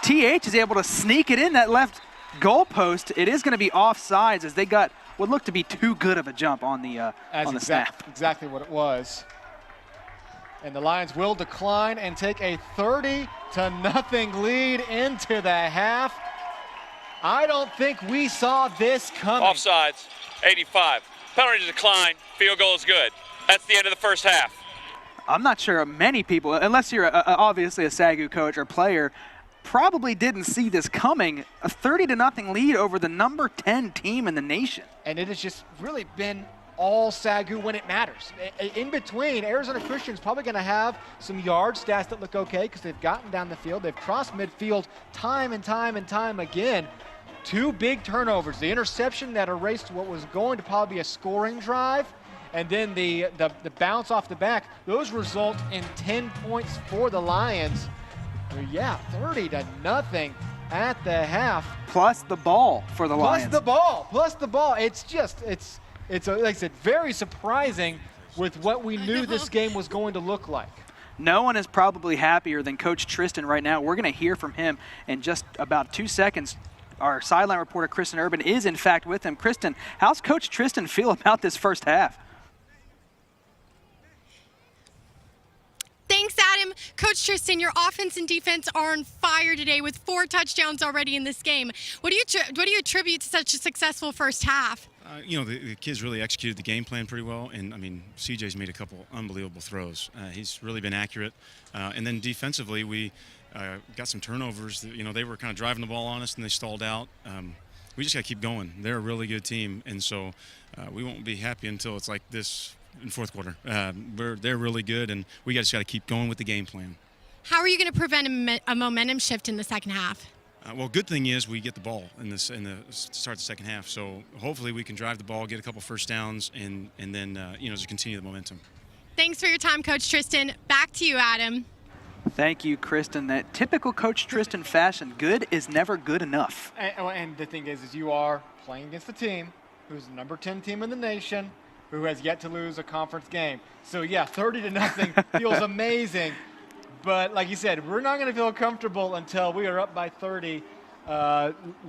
TH is able to sneak it in that left goalpost. It is going to be offsides as they got what looked to be too good of a jump on the snap. Exactly what it was. And the Lions will decline and take a 30-0 lead into the half. I don't think we saw this coming. Offsides, 85. Penalty to decline, field goal is good. That's the end of the first half. I'm not sure many people, unless you're obviously a SAGU coach or player, probably didn't see this coming. A 30-0 lead over the number 10 team in the nation. And it has just really been all SAGU when it matters. In between, Arizona Christian's probably going to have some yard stats that look okay because they've gotten down the field. They've crossed midfield time and time again. 2 big turnovers. The interception that erased what was going to probably be a scoring drive, and then the bounce off the back. Those result in 10 points for the Lions. Yeah, 30-0 at the half. Plus the ball for the Lions. Plus the ball. It's just, it's like I said, very surprising with what we knew this game was going to look like. No one is probably happier than Coach Tristan right now. We're going to hear from him in just about 2 seconds. Our sideline reporter, Kristen Urban, is in fact with him. Kristen, how's Coach Tristan feel about this first half? Thanks, Adam. Coach Tristan, your offense and defense are on fire today with 4 touchdowns already in this game. What do you attribute to such a successful first half? The kids really executed the game plan pretty well, and I mean, CJ's made a couple unbelievable throws. He's really been accurate, and then defensively, we got some turnovers. They were kind of driving the ball on us, and they stalled out. We just got to keep going. They're a really good team, and so we won't be happy until it's like this in fourth quarter. They're really good, and we just got to keep going with the game plan. How are you going to prevent a momentum shift in the second half? Well, good thing is we get the ball in the start of the second half. So hopefully we can drive the ball, get a couple first downs, and then just continue the momentum. Thanks for your time, Coach Tristan. Back to you, Adam. Thank you, Kristen. That typical Coach Tristan fashion, good is never good enough. And the thing is you are playing against a team who's the number 10 team in the nation, who has yet to lose a conference game. So yeah, 30-0 feels amazing. But like you said, we're not going to feel comfortable until we are up by 30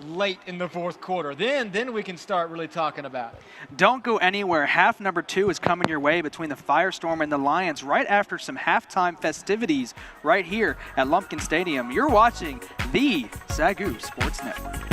late in the fourth quarter. Then we can start really talking about it. Don't go anywhere. Half number 2 is coming your way between the Firestorm and the Lions right after some halftime festivities right here at Lumpkin Stadium. You're watching the SAGU Sports Network.